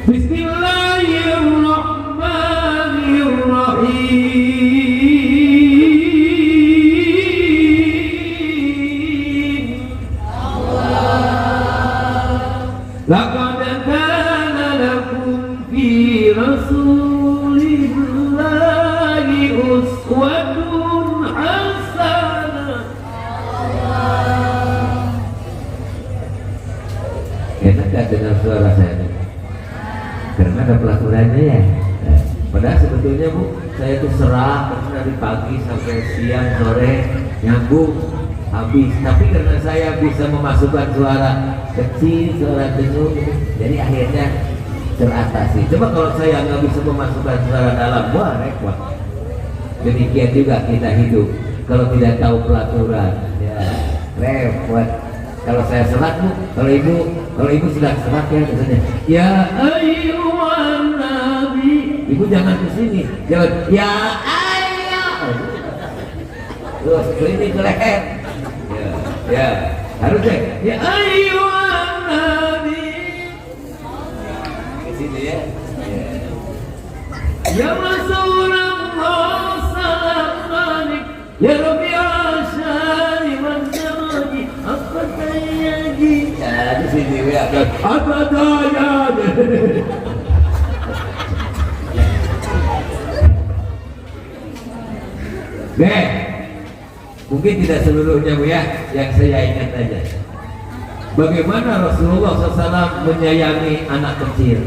Speaker 1: Bismillahirrahmanirrahim. Laqad kana lakum fi Rasulillahi uswatun hasanah. Enak gak dengar suara saya? Karena ada pelaturannya ya. Padahal sebetulnya Bu, saya itu serah dari pagi sampai siang, sore, nyambung habis. Tapi karena saya bisa memasukkan suara kecil, suara dengung, jadi akhirnya teratasi. Coba kalau saya nggak bisa memasukkan suara dalam, wah repot. Demikian juga kita hidup. Kalau tidak tahu pelaturan, ya repot. Kalau saya serat Bu, kalau ibu sedang serat ya misalnya, ya ayyuhan nabi, ibu jangan kesini, jangan ya ayo, terus ini ke leher, ya harusnya ya ayyuhan nabi, kesini ya, ya Rasulullah salam alik, ya Rabbi asyari manjani, apa tayyagi, ya di sini ya, apa tayyagi. Mungkin tidak seluruhnya Bu ya, yang saya ingat aja. Bagaimana Rasulullah SAW menyayangi anak kecil.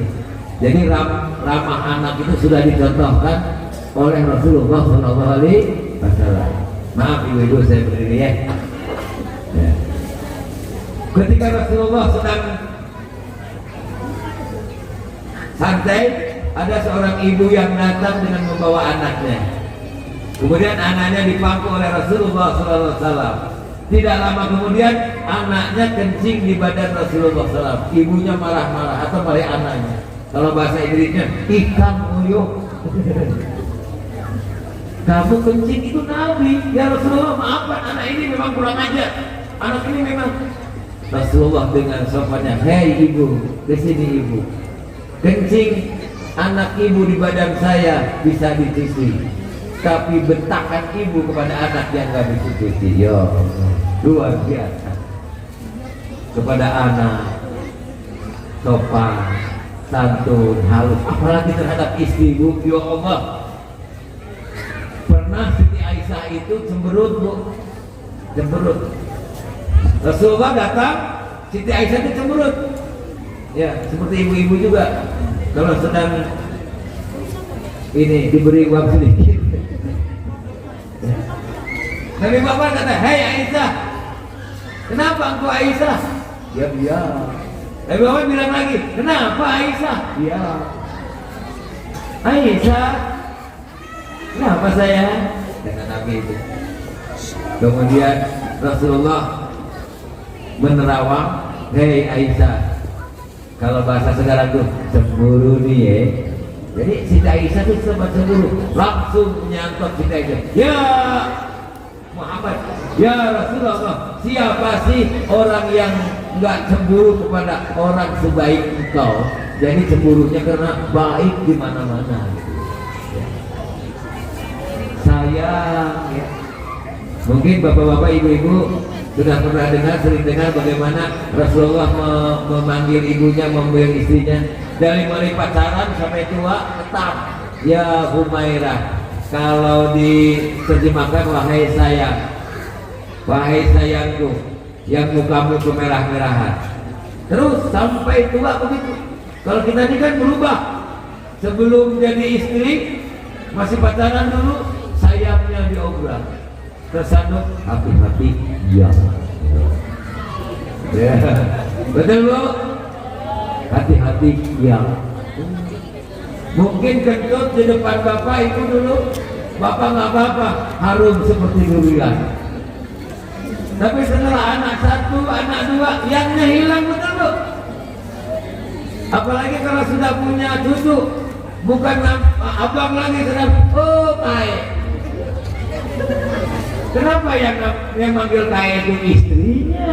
Speaker 1: Jadi ramah anak itu sudah dicontohkan oleh Rasulullah SAW. Maaf ibu-ibu saya berdiri ya. Ketika Rasulullah sedang santai, ada seorang ibu yang datang dengan membawa anaknya. Kemudian anaknya dipangku oleh Rasulullah SAW. Tidak lama kemudian anaknya kencing di badan Rasulullah SAW. Ibunya marah-marah atau malah anaknya. Kalau bahasa Inggrisnya ikan uyuh. Kamu kencing itu Nabi. Ya Rasulullah, maafkan anak ini memang kurang ajar. Anak ini memang. Rasulullah dengan sopannya, hei ibu, kesini ibu. Kencing anak ibu di badan saya bisa dicuci. tapi bentakan ibu kepada anak yang nggak dicukupi, ya luar biasa. Kepada anak sopan, santun, halus, apalagi terhadap istri, bu, ya Allah. Pernah Siti Aisyah itu cemberut, bu, cemberut. Rasulullah datang, Siti Aisyah itu cemberut. Ya, seperti ibu-ibu juga kalau sedang ini diberi uang sedikit. Nabi Bapak kata, "Hei Aisyah, kenapa engkau Aisyah?" Ya biar. Nabi Bapak bilang lagi, "Kenapa Aisyah?" Ya. Aisyah, kenapa saya? Dengan Nabi itu. Kemudian Rasulullah menerawang, "Hei Aisyah, kalau bahasa sekarang tuh cemburu nih ya." Jadi Siti Aisyah itu sempat cemburu, langsung menyangkut Siti Aisyah. Ya Muhammad, ya Rasulullah, siapa sih orang yang nggak cemburu kepada orang sebaik engkau? Jadi cemburunya karena baik di mana-mana. Ya. Sayang, ya. Mungkin bapak-bapak, ibu-ibu sudah pernah dengar, sering dengar bagaimana Rasulullah memanggil ibunya, memanggil istrinya dari mulai pacaran sampai tua tetap ya Humairah. Kalau diterjemahkan wahai sayang, wahai sayangku yang mukamu kemerah-merahan, terus sampai tua begitu. Kalau kita ini kan berubah, sebelum jadi istri masih pacaran dulu sayangnya diobrak, tersandung hati-hati ya. Ya, betul bu, hati-hati ya. Mungkin kentut di depan bapak itu dulu, bapak nggak apa-apa, harum seperti durian. Tapi setelah anak satu, anak dua, yangnya hilang, betul bu. Apalagi kalau sudah punya cucu, bukan abang lagi, sudah oh baik. Kenapa yang manggil kaya itu istrinya?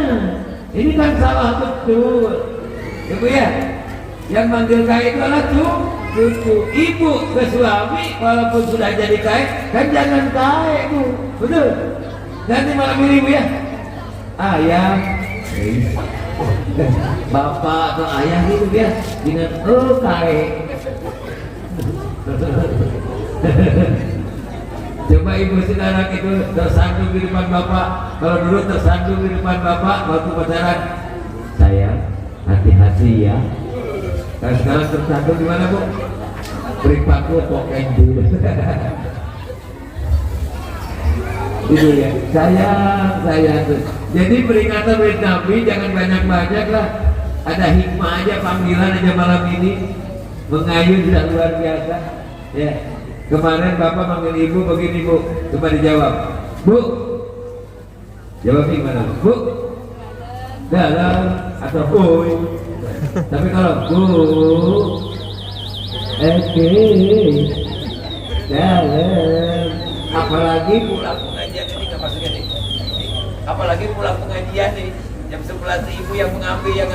Speaker 1: Ini kan salah betul, ibu ya. Yang manggil kaya itu adalah cucu. Ibu ke suami walaupun sudah jadi kaya kan jangan kaya, bu, betul. Nanti malah milih, ibu ya. Ayah, bapak atau ayah gitu ya, dengan oh kaya. Coba ibu sekarang itu tersandung di depan bapak. Kalau dulu tersandung di depan bapak waktu pacaran, sayang hati-hati ya. Kalau sekarang tersandung di mana, bu? Beripaku pokoknya dulu. Itu ya, sayang. Jadi peringatan dari Nabi jangan banyak-banyak lah. Ada hikmah aja, panggilan aja malam ini. Mengayu sudah luar biasa. Ya. Kemarin bapak manggil ibu begini, bu, coba dijawab, bu, jawab gimana, bu, dalam atau boy. Tapi kalau bu, dalam, apalagi pulang pengajian ini nggak maksudnya nih, apalagi pulang pengajian nih, jam 11 ibu yang mengambil, yang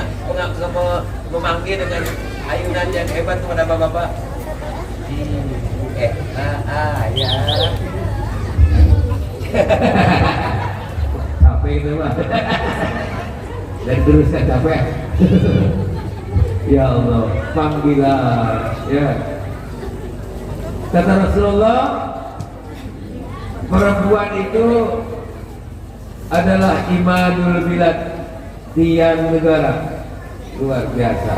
Speaker 1: memanggil dengan ayunan yang hebat kepada bapak-bapak. Ya. Capek itu mah. Dan teruskan capek. Ya Allah, panggilan. Ya. Kata Rasulullah, perempuan itu adalah imadul bilad, tiang negara. Luar biasa.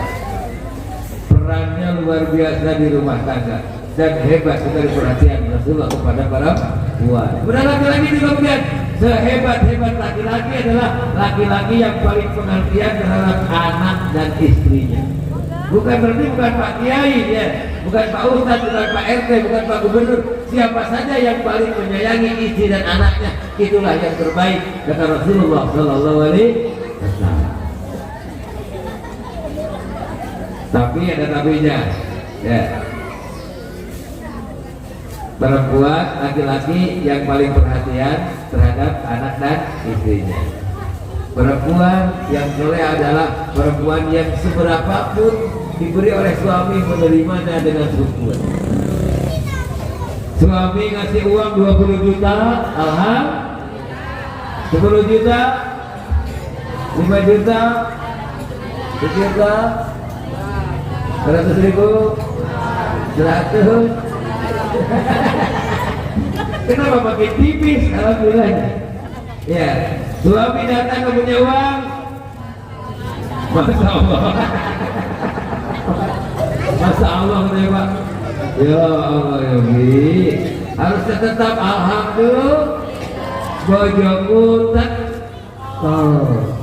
Speaker 1: Perannya luar biasa di rumah tangga. Dan hebat sekali perhatian Rasulullah kepada para perempuan. Kemudian laki-laki juga kemudian sehebat-hebat laki-laki adalah laki-laki yang paling pengertian terhadap anak dan istrinya. Bukan berarti bukan Pak Kiai ya, bukan Pak Ustadz, bukan Pak RT, bukan Pak Gubernur. Siapa saja yang paling menyayangi istri dan anaknya, itulah yang terbaik kata Rasulullah Shallallahu Alaihi Wasallam. Tapi ada tabinya, ya. Perempuan, laki-laki yang paling perhatian terhadap anak dan istrinya. Perempuan yang soleh adalah perempuan yang seberapapun diberi oleh suami menerimanya dengan syukur. Suami ngasih uang 20 juta, alhamdulillah. 10 juta, 5 juta, 1 juta, 100 ribu, 100. Kenapa pakai tipis? Alhamdulillah. Ya, suami datang ke punya uang, Masya Allah. Masya Allah, Pak. Ya Allah, ya Bi. Harusnya tetap alhamdulillah. Bojoku tak.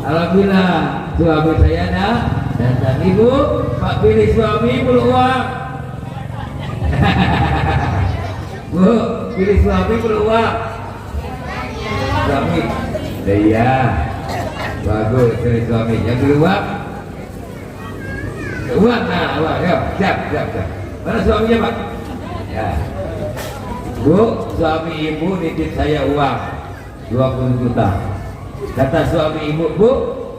Speaker 1: Alhamdulillah, suami saya dah datang. Ibu, Pak pilih suami peluang. Bu, pilih suami peluang. Suami, iya, bagus pilih suami. Yang peluang, uang, nah, uang, ya, siap. Mana suaminya Pak? Ya, Bu, suami ibu nitip saya uang 20 juta. Kata suami ibu, Bu,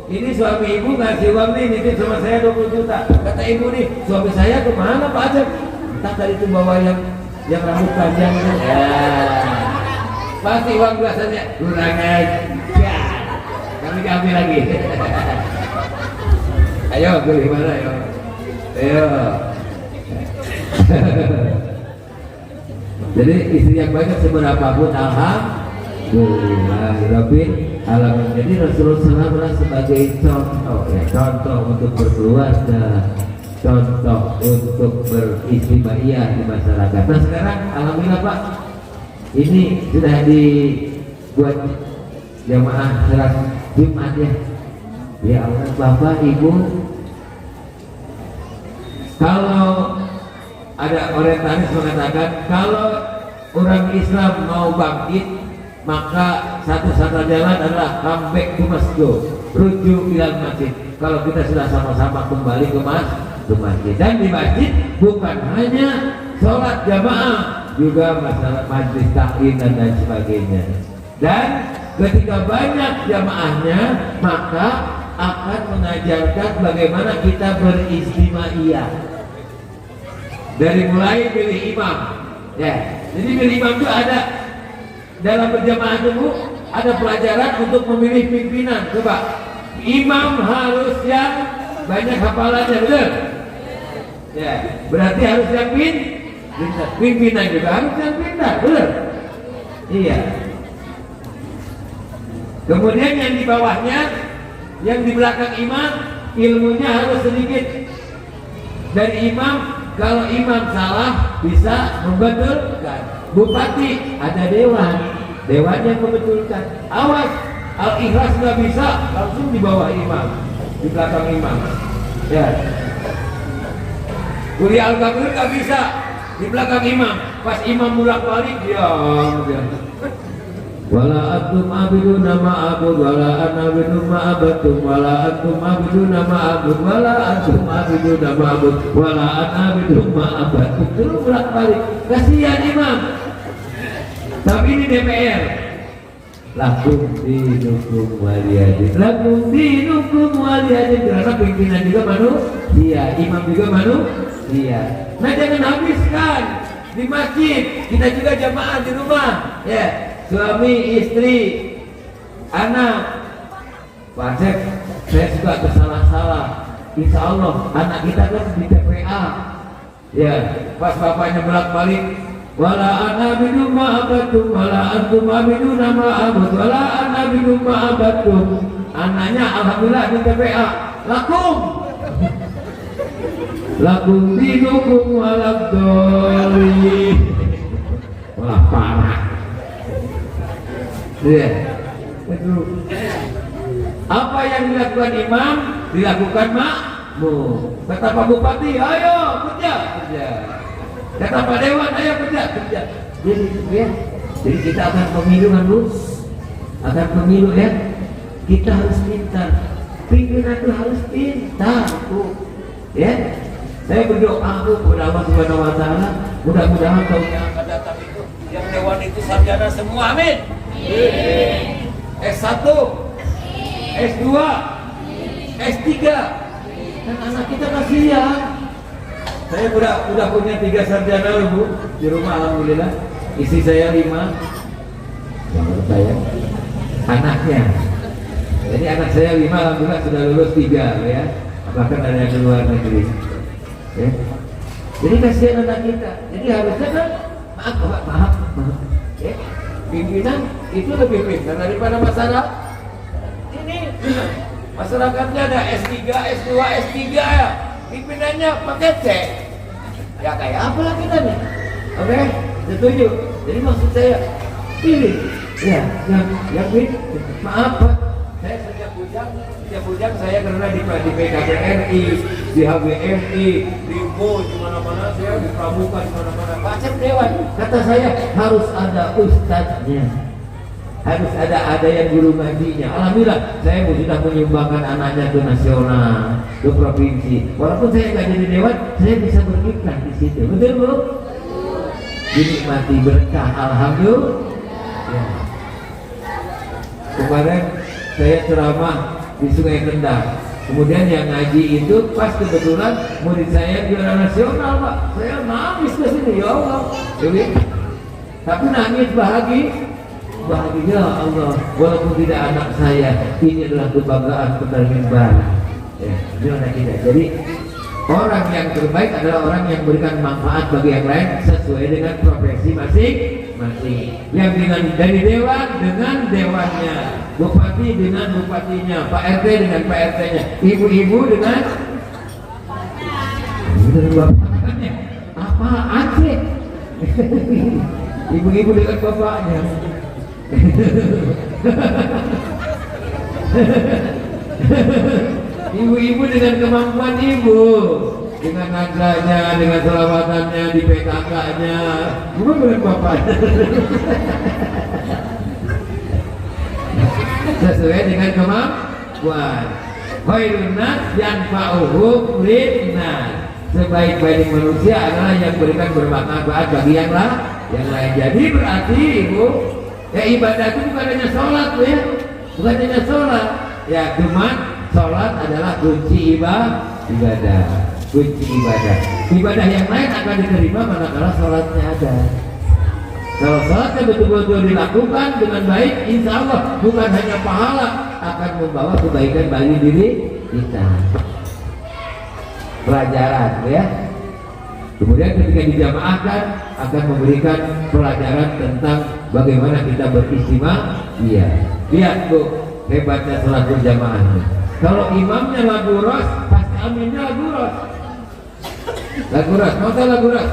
Speaker 1: ini suami ibu ngasih uang nih nitip sama saya 20 juta. Kata ibu nih, suami saya kemana Pak Ajak? Entah tadi itu bawa yang rambut panjang itu. Ya, pasti uang biasanya kurang aja. Kami ambil lagi. Ayo, pilih mana ayo. Ayo. Jadi istri yang banyak seberapapun alhamdulillah Rabbil alamin. Jadi Rasulullah SAW sebagai contoh ya, contoh untuk berkeluarga, contoh untuk beristimewa di masyarakat. Nah sekarang alhamdulillah Pak, ini sudah dibuat jamaah sholat Jumat ya. Ya Allah Bapak Ibu, kalau ada orientalis mengatakan kalau orang Islam mau bangkit maka satu-satunya jalan adalah comeback to masjid, rujuk ilal masjid. Kalau kita sudah sama-sama kembali ke masjid, dan di masjid bukan hanya sholat jamaah, juga masalah majlis taklim dan lain sebagainya. Dan ketika banyak jamaahnya maka akan mengajarkan bagaimana kita beristimewa. Dari mulai pilih imam, ya. Jadi pilih imam itu ada dalam berjamaah itu ada pelajaran untuk memilih pimpinan. Coba, imam harus yang banyak hafalannya, betul? Ya, berarti harus yang pimpinan juga harus yang pintar, betul? Iya. Kemudian yang di bawahnya, yang di belakang imam, ilmunya harus sedikit. Dari imam, kalau imam salah bisa membetulkan. Bupati ada dewan yang membetulkan. Awas, Al-Ikhlas nggak bisa, langsung di bawah imam, di belakang imam. Ya. Kuliah Al-Kabir nggak bisa, di belakang imam. Pas imam bolak-balik dia. Wala antum abiduna ma'abud wala ana abidun ma'abatum wala antum abiduna ma'abud wala antum abiduna ma'abud wala ana abidun ma'abatum. Terus bolak-balik, kasihan imam. Tapi ini DPR. Lakum dinukum waliyadin, lakum dinukum waliyadin. Karena pimpinan juga manusia, imam juga manusia. Nah jangan habiskan di masjid, kita juga jamaah di rumah ya. Suami, istri, anak. Pak Cek, saya juga bersalah-salah. Insya Allah anak kita kan di TPA. Ya, pas bapaknya bolak-balik, wala ana bidum ma'abatum wala antum abiduna ma'abud wala ana bidum ma'abatum. Anaknya alhamdulillah di TPA. Lakum dinukum walabdoli. Wah parah. Ya. Apa yang dilakukan imam dilakukan makmum. Kata Pak Bupati, ayo kerja. Kata Pak Dewan, ayo kerja. Jadi ya, jadi kita akan pemilu kan Bu? Akan pemilu ya. Kita harus pintar. Pimpinan itu harus pintar Bu. Ya. Saya berdoa Bu kepada Allah Subhanahu Wa Taala, mudah-mudahan tahun yang akan datang itu yang dewan itu sarjana semua, amin. S1, S2, S3, dan anak kita kasihan. Saya udah punya 3 sarjana Bu di rumah alhamdulillah. istri saya 5, menurut saya anaknya. Jadi anak saya 5 alhamdulillah sudah lulus 3 ya. Bahkan ada yang di luar negeri. Ya. Jadi kasihan anak kita. Jadi harusnya kan maaf. Ya. Pimpinan itu lebih pintar daripada masyarakat. Ini masyarakatnya ada S3, S2, S3 ya. Pimpinannya pakai C. Ya kayak apa lah kita nih? Oke, setuju. Jadi maksud saya pilih. Ya, yang maaf Pak. Saya sejak bujang saya karena di PKBRI, di HBRI, di MO, di mana-mana saya di Pramuka, di mana-mana. Pak Cep Dewan, kata saya harus ada ustadznya, harus ada yang guru ngajinya. Alhamdulillah, saya sudah menyumbangkan anaknya ke nasional, ke provinsi. Walaupun saya nggak jadi dewan, saya bisa berkiprah di situ. Betul Bu? Dinikmati berkah, alhamdulillah. Ya. Kemarin saya ceramah di Sungai Kendang. Kemudian yang ngaji itu pas kebetulan murid saya juara nasional Pak. Saya nangis ke sini, ya Allah. Jadi, tapi nangis bahagia Allah. Walaupun tidak anak saya, ini adalah kebanggaan Petaling Barat. Ya, ini anak kita. Jadi orang yang terbaik adalah orang yang memberikan manfaat bagi yang lain sesuai dengan profesi masing-masing. Yang dari dewan dengan dewannya, bupati dengan bupatinya, Pak RT dengan Pak RT-nya, ibu-ibu dengan bapaknya. Apaan sih? Ibu-ibu dengan bapaknya. Ibu-ibu dengan kemampuan ibu, dengan nagranya, dengan selawatannya di PKK-nya, bukan dengan bapaknya. Sesuai dengan kemampuan. Khairun nas yanfa'uhum linnas. Sebaik-baik manusia adalah yang berikan bermanfaat bagi yang lain. Jadi berarti ibu, ya ibadah itu bukan hanya sholat ya, bukan hanya sholat. Ya cuma sholat adalah kunci ibadah. Kunci ibadah. Ibadah yang lain akan diterima manakala sholatnya ada. Kalau sholatnya betul-betul dilakukan dengan baik, insya Allah bukan hanya pahala, akan membawa kebaikan bagi diri kita. Pelajaran ya. Kemudian ketika dijamaahkan akan memberikan pelajaran tentang bagaimana kita beristimewa. Iya. Lihat Bu, hebatnya sholat berjamaahnya. Kalau imamnya lagu ros, pasti aminnya lagu ros. Lagu ros, mau tahu lagu ros?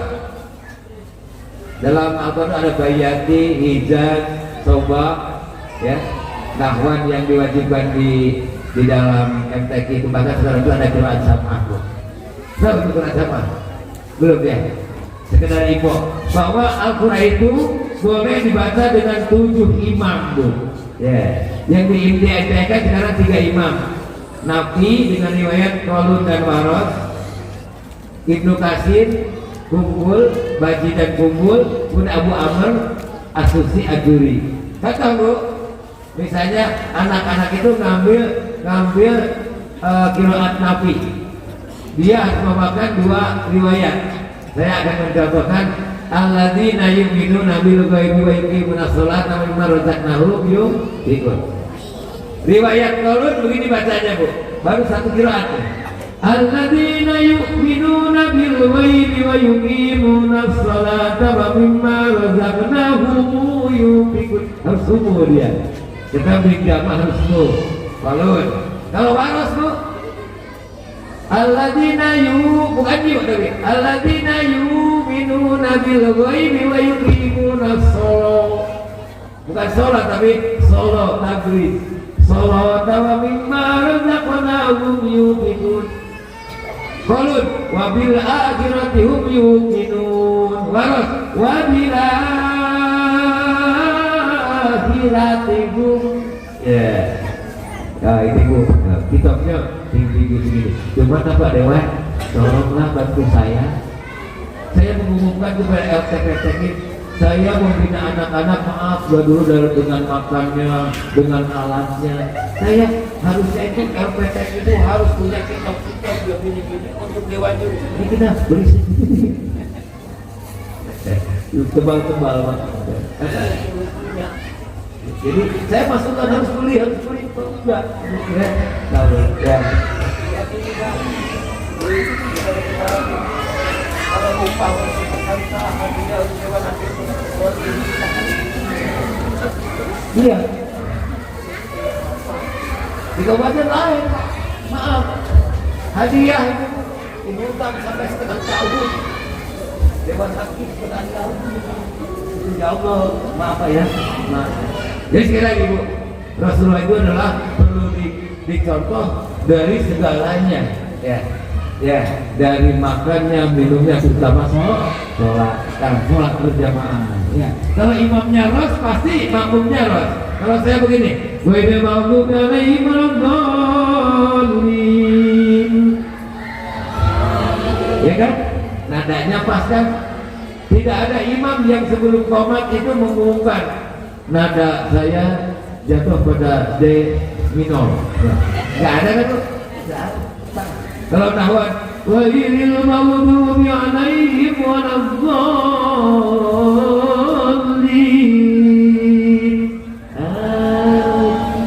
Speaker 1: Dalam Al-Quran ada bayati, hijaz, soba, ya, nahwan yang diwajibkan di dalam MTQ itu. Bahkan sekarang itu ada qiraat sam'ah. Tahu itu qiraat sam'ah? Belum ya? Sekedar info bahwa Al-Quran itu boleh dibaca dengan 7 imam Bu. Ya, yang di MTQ sekarang 3 imam. Nafi dengan riwayat Qalun dan Waros, Ibnu Katsir, Kumpul, Baji dan Kumpul, pun Abu Amr, Asusi Ajuri. Kata Bu, misalnya anak-anak itu ngambil qiraat Nafi, dia harus memakan 2 riwayat. Saya akan mencontohkan alladzina yu'minuna bil ghaibi wa yuqimuna sholata wa mimma razaqnahum yunfiqun. Riwayat Qalun begini bacanya Bu, baru 1 qiraat. Alladzina yu'minuna bil ghaibi wa yuqimuna sholata wa mimma razaqnahum yunfiqun. Harus semua dia. Kita beri jamaah harus semua. Qalun. Kalau Waros Bu, alladzina bukan yu tapi alladzina yu'minuna bil ghaibi wa yuqimuna sholat. Bukan sholat tapi sholat tabrid. Sholat wa mimma razaqnahum yunfiqun. Qalun wa bil akhirati hum yuqinun. Waras wa bil akhirati hum. Ya. Nah ini Bu, nah, kitabnya tinggi begini. Cuma Pak Dewan, tolonglah bantu saya. Saya mengumumkan kepada LTPTK, saya membina anak-anak, maaf dulu dengan makannya, dengan alatnya. Saya harusnya itu LPTK itu harus punya kitab-kitab begini-gini untuk dewan juri. Ini kita beri sedikit. tebal-tebal Pak. Jadi saya masukkan harus beli enggak ya tahu ya. Iya. Di kabupaten lain, maaf, hadiah itu diminta sampai setengah tahun. Dewan Hakim setengah tahun. Ya Allah, maaf ya, maaf. Jadi sekali lagi Bu, Rasulullah itu adalah perlu dicontoh dari segalanya, ya, dari makannya, minumnya, terutama sholat, sholat berjamaah. Ya, kalau imamnya ros pasti makmumnya ros. Kalau saya begini, wede makmum alaihim waladhdallin. Ya kan? Nadanya pas kan? Tidak ada imam yang sebelum qomat itu mengumumkan nada saya jatuh pada D minor. Nggak ada kan? Kalau nahwan wairil maghdubi alaihim waladhdallin.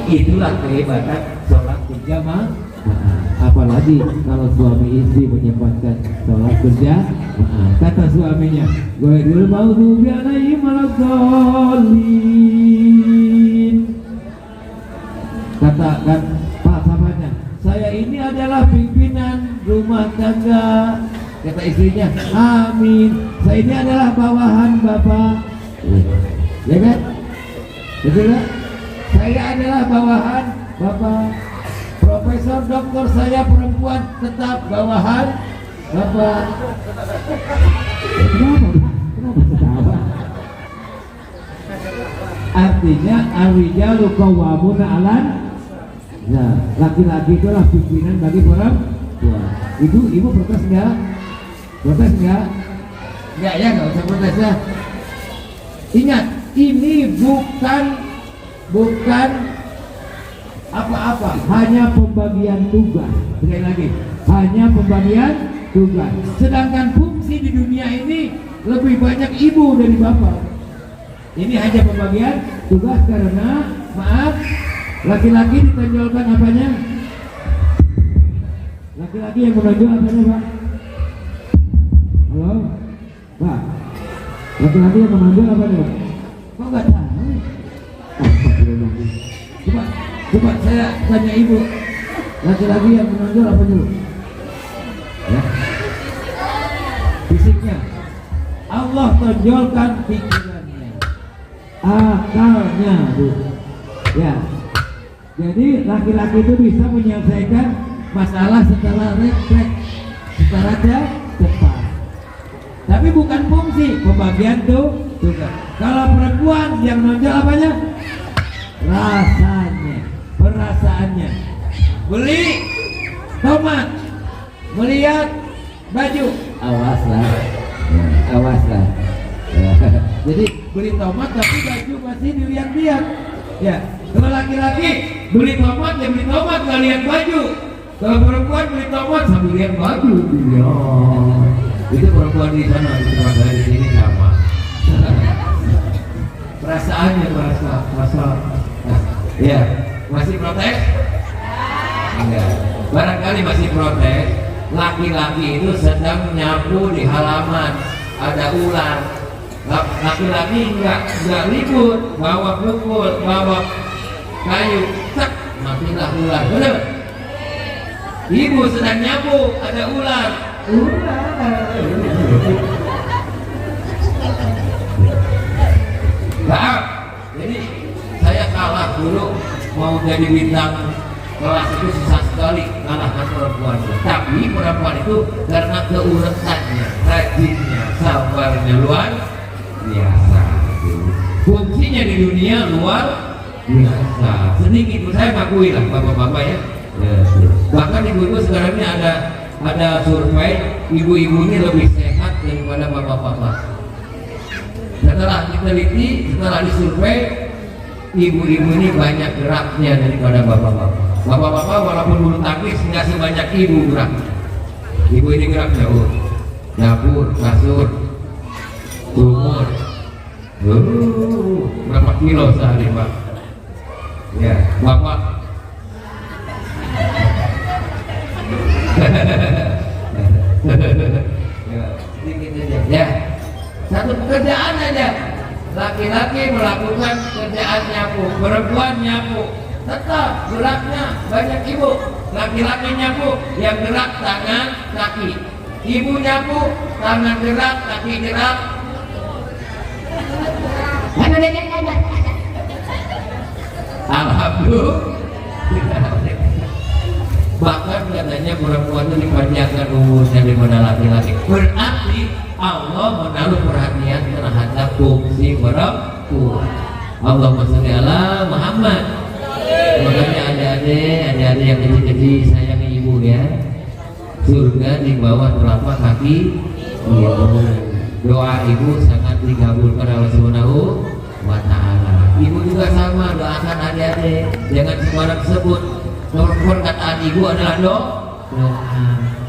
Speaker 1: Itulah kehebatan sholat berjamaah. Apalagi kalau suami istri menyempatkan sholat berjamaah. Kata suaminya, wairil maghdubi alaihim waladhdallin. Katakan pasangannya, saya ini adalah pimpinan rumah tangga. Kata istrinya, amin. Saya ini adalah bawahan bapak. Ya kan? Betul kan? Saya adalah bawahan bapak. Profesor doktor saya perempuan tetap bawahan bapak. Kenapa ketawa? Artinya ar-rijalu qawwamuna 'alan. Nah, laki-laki itulah pimpinan bagi perempuan. Ibu protes enggak? Protes enggak? Enggak ya, enggak usah protes ya. Ingat, ini bukan apa-apa, hanya pembagian tugas. Sekali lagi, hanya pembagian tugas. Sedangkan fungsi di dunia ini lebih banyak ibu dari bapak. Ini hanya pembagian tugas karena maaf, laki-laki ditonjolkan apanya? Laki-laki yang menonjol apanya, Pak? Halo? Pak? Laki-laki yang menonjol apanya, Pak? Kok nggak tahu? Coba saya tanya ibu, laki-laki yang menonjol apa dulu? Ya. Fisiknya. Allah tonjolkan pikirannya, akalnya, Bu. Ya. Jadi laki-laki itu bisa menyelesaikan masalah secara refleks, secara cepat. Tapi bukan fungsi pembagian tugas. Kalau perempuan yang menonjol apanya? Rasanya, perasaannya. Beli tomat, melihat baju, awaslah, awaslah. Jadi beli tomat tapi baju masih dilihat-lihat. Ya, kalau laki-laki beli tomat ya beli tomat, nggak lihat baju. Kalau perempuan beli tomat sambil lihat baju. Ya, itu perempuan di sana, di tempat saya di sini sama. Perasaannya merasa. Ya, masih protes? Enggak. Barangkali masih protes. Laki-laki itu sedang nyapu di halaman, ada ular. Laki-laki enggak ribut, bawa pukul, bawa kayu, tak matilah ular. Benar? Ibu sedang nyapu, ada ular. Maaf. Jadi saya kalah dulu mau jadi bintang kelas itu susah sekali kalahkan perempuan. Tapi perempuan itu karena keuletannya, rajinnya, sabarnya luar biasa. Fungsinya di dunia luar biasa. Sedikit saya akui lah bapak-bapak ya. Bahkan ibu-ibu sekarang ini ada survei ibu-ibu ini lebih sehat daripada bapak-bapak. Setelah diteliti, setelah disurvei, ibu-ibu ini banyak geraknya daripada bapak-bapak. Bapak-bapak walaupun bulu tangkis nggak sebanyak ibu gerak. Ibu ini gerak jauh, dapur, kasur, umur. Berapa kilo sehari Pak? Ya, Bapak. Ya, sedikit aja. Ya, satu pekerjaan aja. Laki-laki melakukan kerjaan nyapu, perempuan nyapu. Tetap geraknya banyak ibu. Laki-laki nyapu, yang gerak tangan, kaki. Ibu nyapu, tangan gerak, kaki gerak. Alhamdulillah. Bahkan katanya perempuan itu dipanjangkan umurnya daripada laki-laki. Berarti Allah menaruh perhatian terhadap fungsi perempuan. Allahumma sholli ala Muhammad. Makanya adik-adik yang kecil-kecil sayangi ibu ya. Surga di bawah telapak kaki ibu. Doa ibu sangat dikabulkan oleh Allah Subhanahu wa Ta'ala. Ibu juga sama, doakan adik-adik. Jangan sembarang sebut. Perkataan ibu adalah doa.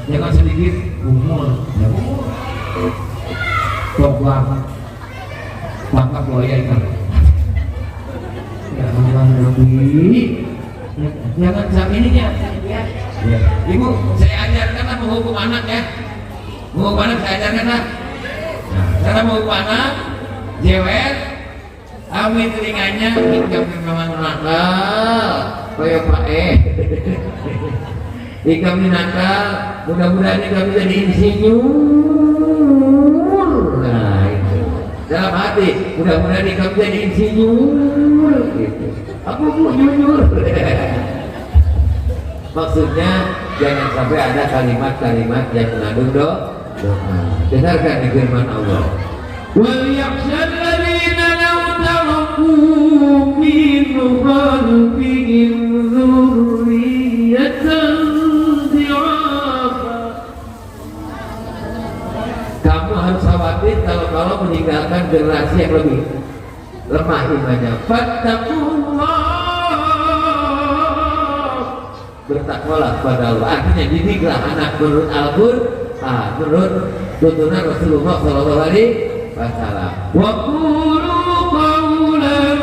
Speaker 1: Jangan sedikit umur. Topang tangkap buaya ikan. Ya Allah lebih. Jangan sampai ininya. Ya. Ibu, saya ajarkanlah menghukum anak ya. Menghukum anak saya ajarkanlah. Cara menghukum anak, jewer, ambil telinganya, ikan memang nakal, kayak Pak Ikan nakal, mudah-mudahan ikan bisa jadi insinyur. Nah itu dalam hati, mudah-mudahan ikan bisa jadi insinyur. Gitu. Aku mau nyunyur. Maksudnya jangan sampai ada kalimat-kalimat yang mengandung doa. Dengarkan di firman Allah. وَلْيَخْشَى الَّذِينَ لَوْ تَرَكُوا مِنْ خَلْفِهِمْ ذُرِّيَّةً ضِعَافًا. Kamu harus khawatir kalau meninggalkan generasi yang lebih lemah imannya. Fattaqullah, bertakwalah kepada Allah. Artinya didiklah anak menurut Al-Qur'an, menurut tuntunan Rasulullah Sallallahu Alaihi Wasallam. Wa qulu qawlan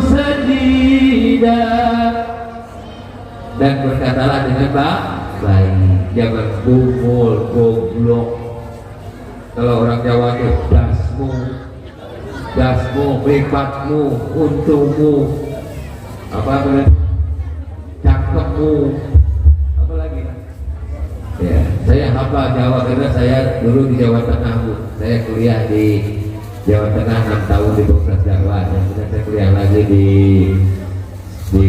Speaker 1: sadida, dan berkatalah dengan baik. Jangan kumpul, goblok. Kalau orang Jawa itu dasmu, pripatmu, untungmu, apa namanya? Cakepmu, apa lagi? Ya, saya hafal Jawa karena saya dulu di Jawa Tengah Bu. Saya kuliah di Jawa Tengah 6 tahun di Fakultas Dakwah, dan kemudian saya kuliah lagi di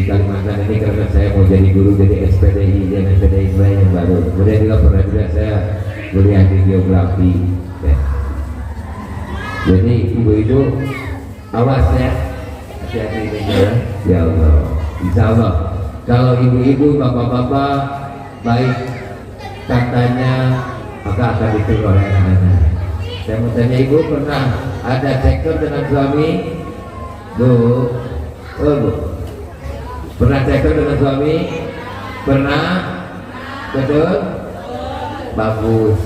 Speaker 1: Kalimantan ini karena saya mau jadi guru jadi SPDI dan SPDI yang baru. Kemudian juga pernah juga saya kuliah di geografi. Ya. Jadi ibu itu awas ya, hati-hati dengan ya Allah. Insya Allah kalau ibu-ibu, bapak-bapak baik katanya, maka akan ditiru oleh anak-anak. Saya mau tanya ibu, pernah ada cekcok dengan suami? Bu, bu, pernah cekcok dengan suami? Pernah? Betul? Bagus,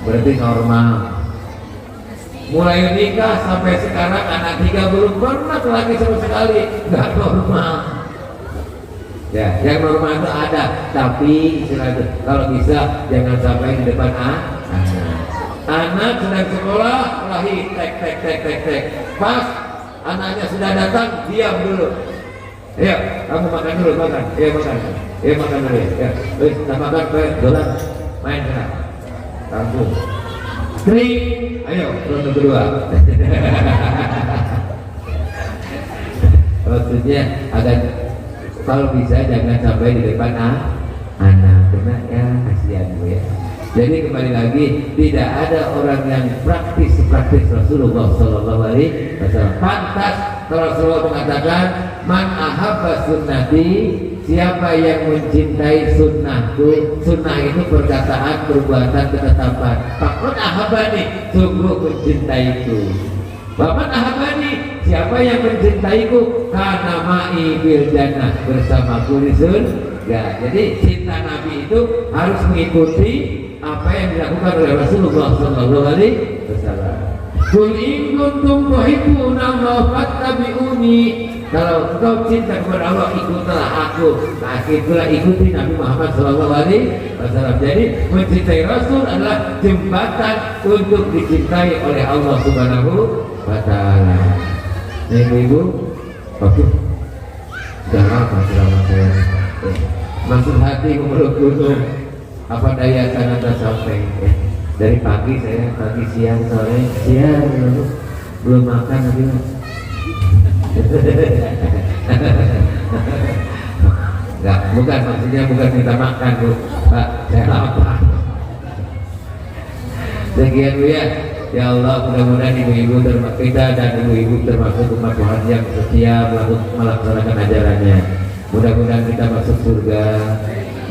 Speaker 1: berarti normal. Mulai nikah sampai sekarang anak 3 belum pernah lagi sama sekali, nggak normal. Ya, yang normal itu ada, tapi kalau bisa jangan sampai di depan anak sedang sekolah, lahir tek. Pas anaknya sudah datang, diam dulu. Ayo, kamu makan dulu, makan. Ayo makan dulu ya. Wis, kita makan, dolan, main sana. Langsung. Kering, ayo ronde kedua. Maksudnya agak, kalau bisa jangan sampai di depan anak, karena ya kasihan Bu ya. Jadi kembali lagi, tidak ada orang yang praktis seperti Rasulullah Sallallahu Alaihi Wasallam. Pantas Rasulullah mengatakan, man ahabba sunnati, siapa yang mencintai sunnahku. Sunnah itu perkataan, perbuatan, ketetapan. Fakun ahabani, sungguh mencintaiku. Bapak ahabani, siapa yang mencintaiku, karena ma'i bil jannah, bersamaku di surga. Jadi cinta Nabi itu harus mengikuti apa yang dilakukan oleh Rasulullah Sallallahu Alaihi Wasallam. Qul in kuntum tuhibbuna Allah fattabi'uni. Kalau engkau cinta kepada Allah, ikutlah aku. Nah, itulah ikuti Nabi Muhammad SAW. Jadi mencintai Rasul adalah jembatan untuk dicintai oleh Allah Subhanahu wa Ta'ala. Ibu-ibu, oke, sudah lama saya maksud hati memeluk gunung, apa daya sana tak sampai. Dari pagi saya, pagi siang sore siang belum makan lagi. Enggak, bukan maksudnya bukan minta makan Bu, Pak, saya lapar. Sekian Bu ya. Ya Allah, mudah-mudahan ibu-ibu termasuk kita dan ibu-ibu termasuk umat Tuhan yang setia melaksanakan ajarannya. Mudah-mudahan kita masuk surga.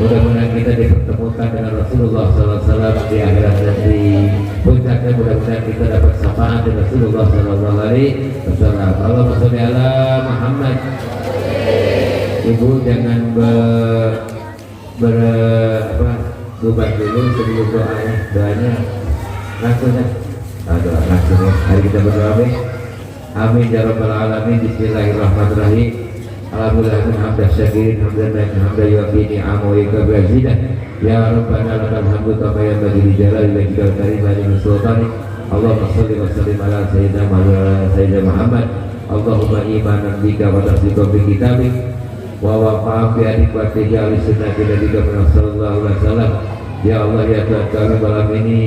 Speaker 1: Mudah-mudahan kita dipertemukan dengan Rasulullah SAW di akhirat nanti. Puncaknya mudah-mudahan kita dapat syafaat dari Rasulullah SAW. Allahumma sholli ala Muhammad. Ibu jangan bubar dulu sebelum doanya langsung ya. Doa langsung ya. Mari kita berdoa. Amin ya rabbal alamin. Bismillahirrahmanirrahim. Alhamdulillah hamdan syakirin hamdan hamdan yu'ti ni'amahu wa yakbazidah. Ya rabbana lakal hamdu kama yanbaghi li jalali wajhikal karim wa li sultanik. Allahumma shalli wa sallim ala sayyidina Muhammad. Allahumma imanan bika wa tasdiqan bi kitabik wa wafa'an bi adikati ahli sunnati nabiyika sallallahu alaihi wasallam. Ya Allah ya Tuhan kami malam ini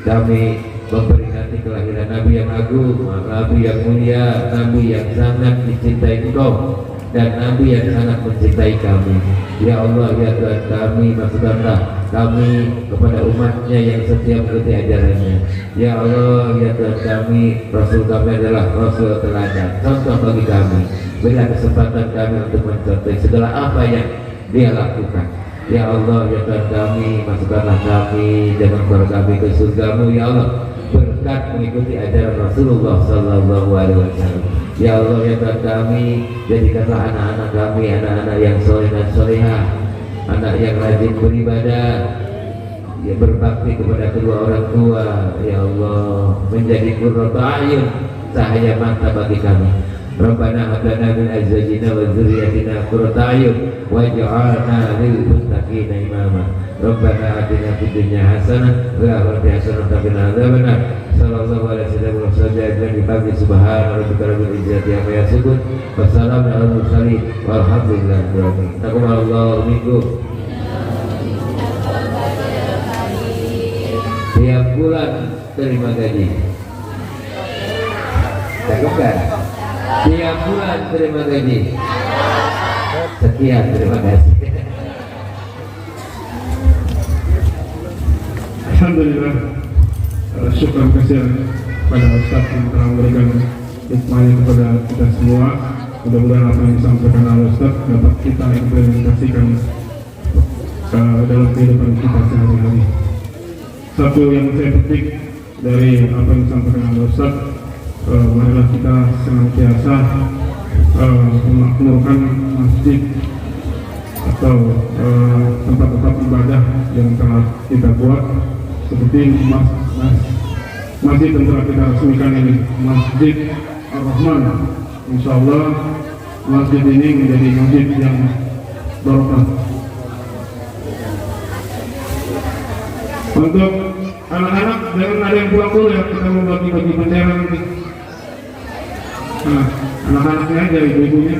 Speaker 1: kami memperingati kelahiran Nabi yang agung, Nabi yang mulia, Nabi yang sangat dicintai Engkau dan Nabi yang sangat mencintai kami. Ya Allah ya Tuhan kami, masukkanlah kami kepada umatnya yang setia mengikuti ajarannya. Ya Allah ya Tuhan kami, Rasul kami adalah Rasul teladan, contoh bagi kami. Berilah kesempatan kami untuk mencontoh segala apa yang dia lakukan. Ya Allah ya Tuhan kami, masukkanlah kami, jangan keluar kami ke surgamu ya Allah, berkat mengikuti ajaran Rasulullah Sallallahu Alaihi Wasallam. Ya Allah ya Tuhan kami, jadikanlah anak-anak kami anak-anak yang soleh dan solehah, anak yang rajin beribadah, ya berbakti kepada kedua orang tua. Ya Allah, menjadi qurratu a'yun, cahaya mata bagi kami. Rabbana hab lana min azwajina wa dzurriyyatina qurrata a'yun waj'alna lil muttaqina imama. Rabbana atina fid dunya hasanah wa fil akhirati hasanah wa qina adzabannar. Sallallahu alaihi wasallam wa sallam bi fadli subhana rabbika rabbil izzati amma yasifun wa salamun alal mursalin walhamdulillahi rabbil alamin. Taqabbalallahu minkum. Tiap bulan terima gaji. Cukup kan? Tiap bulan terima gaji. Sekian, terima kasih.
Speaker 4: Alhamdulillah, syukur kasih pada Ustaz yang telah memberikan hikmahnya kepada kita semua. Mudah-mudahan apa yang disampaikan oleh Ustaz dapat kita implementasikan dalam kehidupan kita sehari-hari. Satu yang saya petik dari apa yang disampaikan oleh Ustaz, marilah kita senantiasa memakmurkan masjid atau tempat-tempat ibadah yang telah kita buat, seperti masjid yang telah kita resmikan ini, Masjid Ar-Rahman. Insya Allah masjid ini menjadi masjid yang barokah. Untuk anak-anak jangan ada yang pulang dulu ya, kita mau bagi-bagi bendera nanti. Nah, anak-anaknya aja, ibu-ibunya.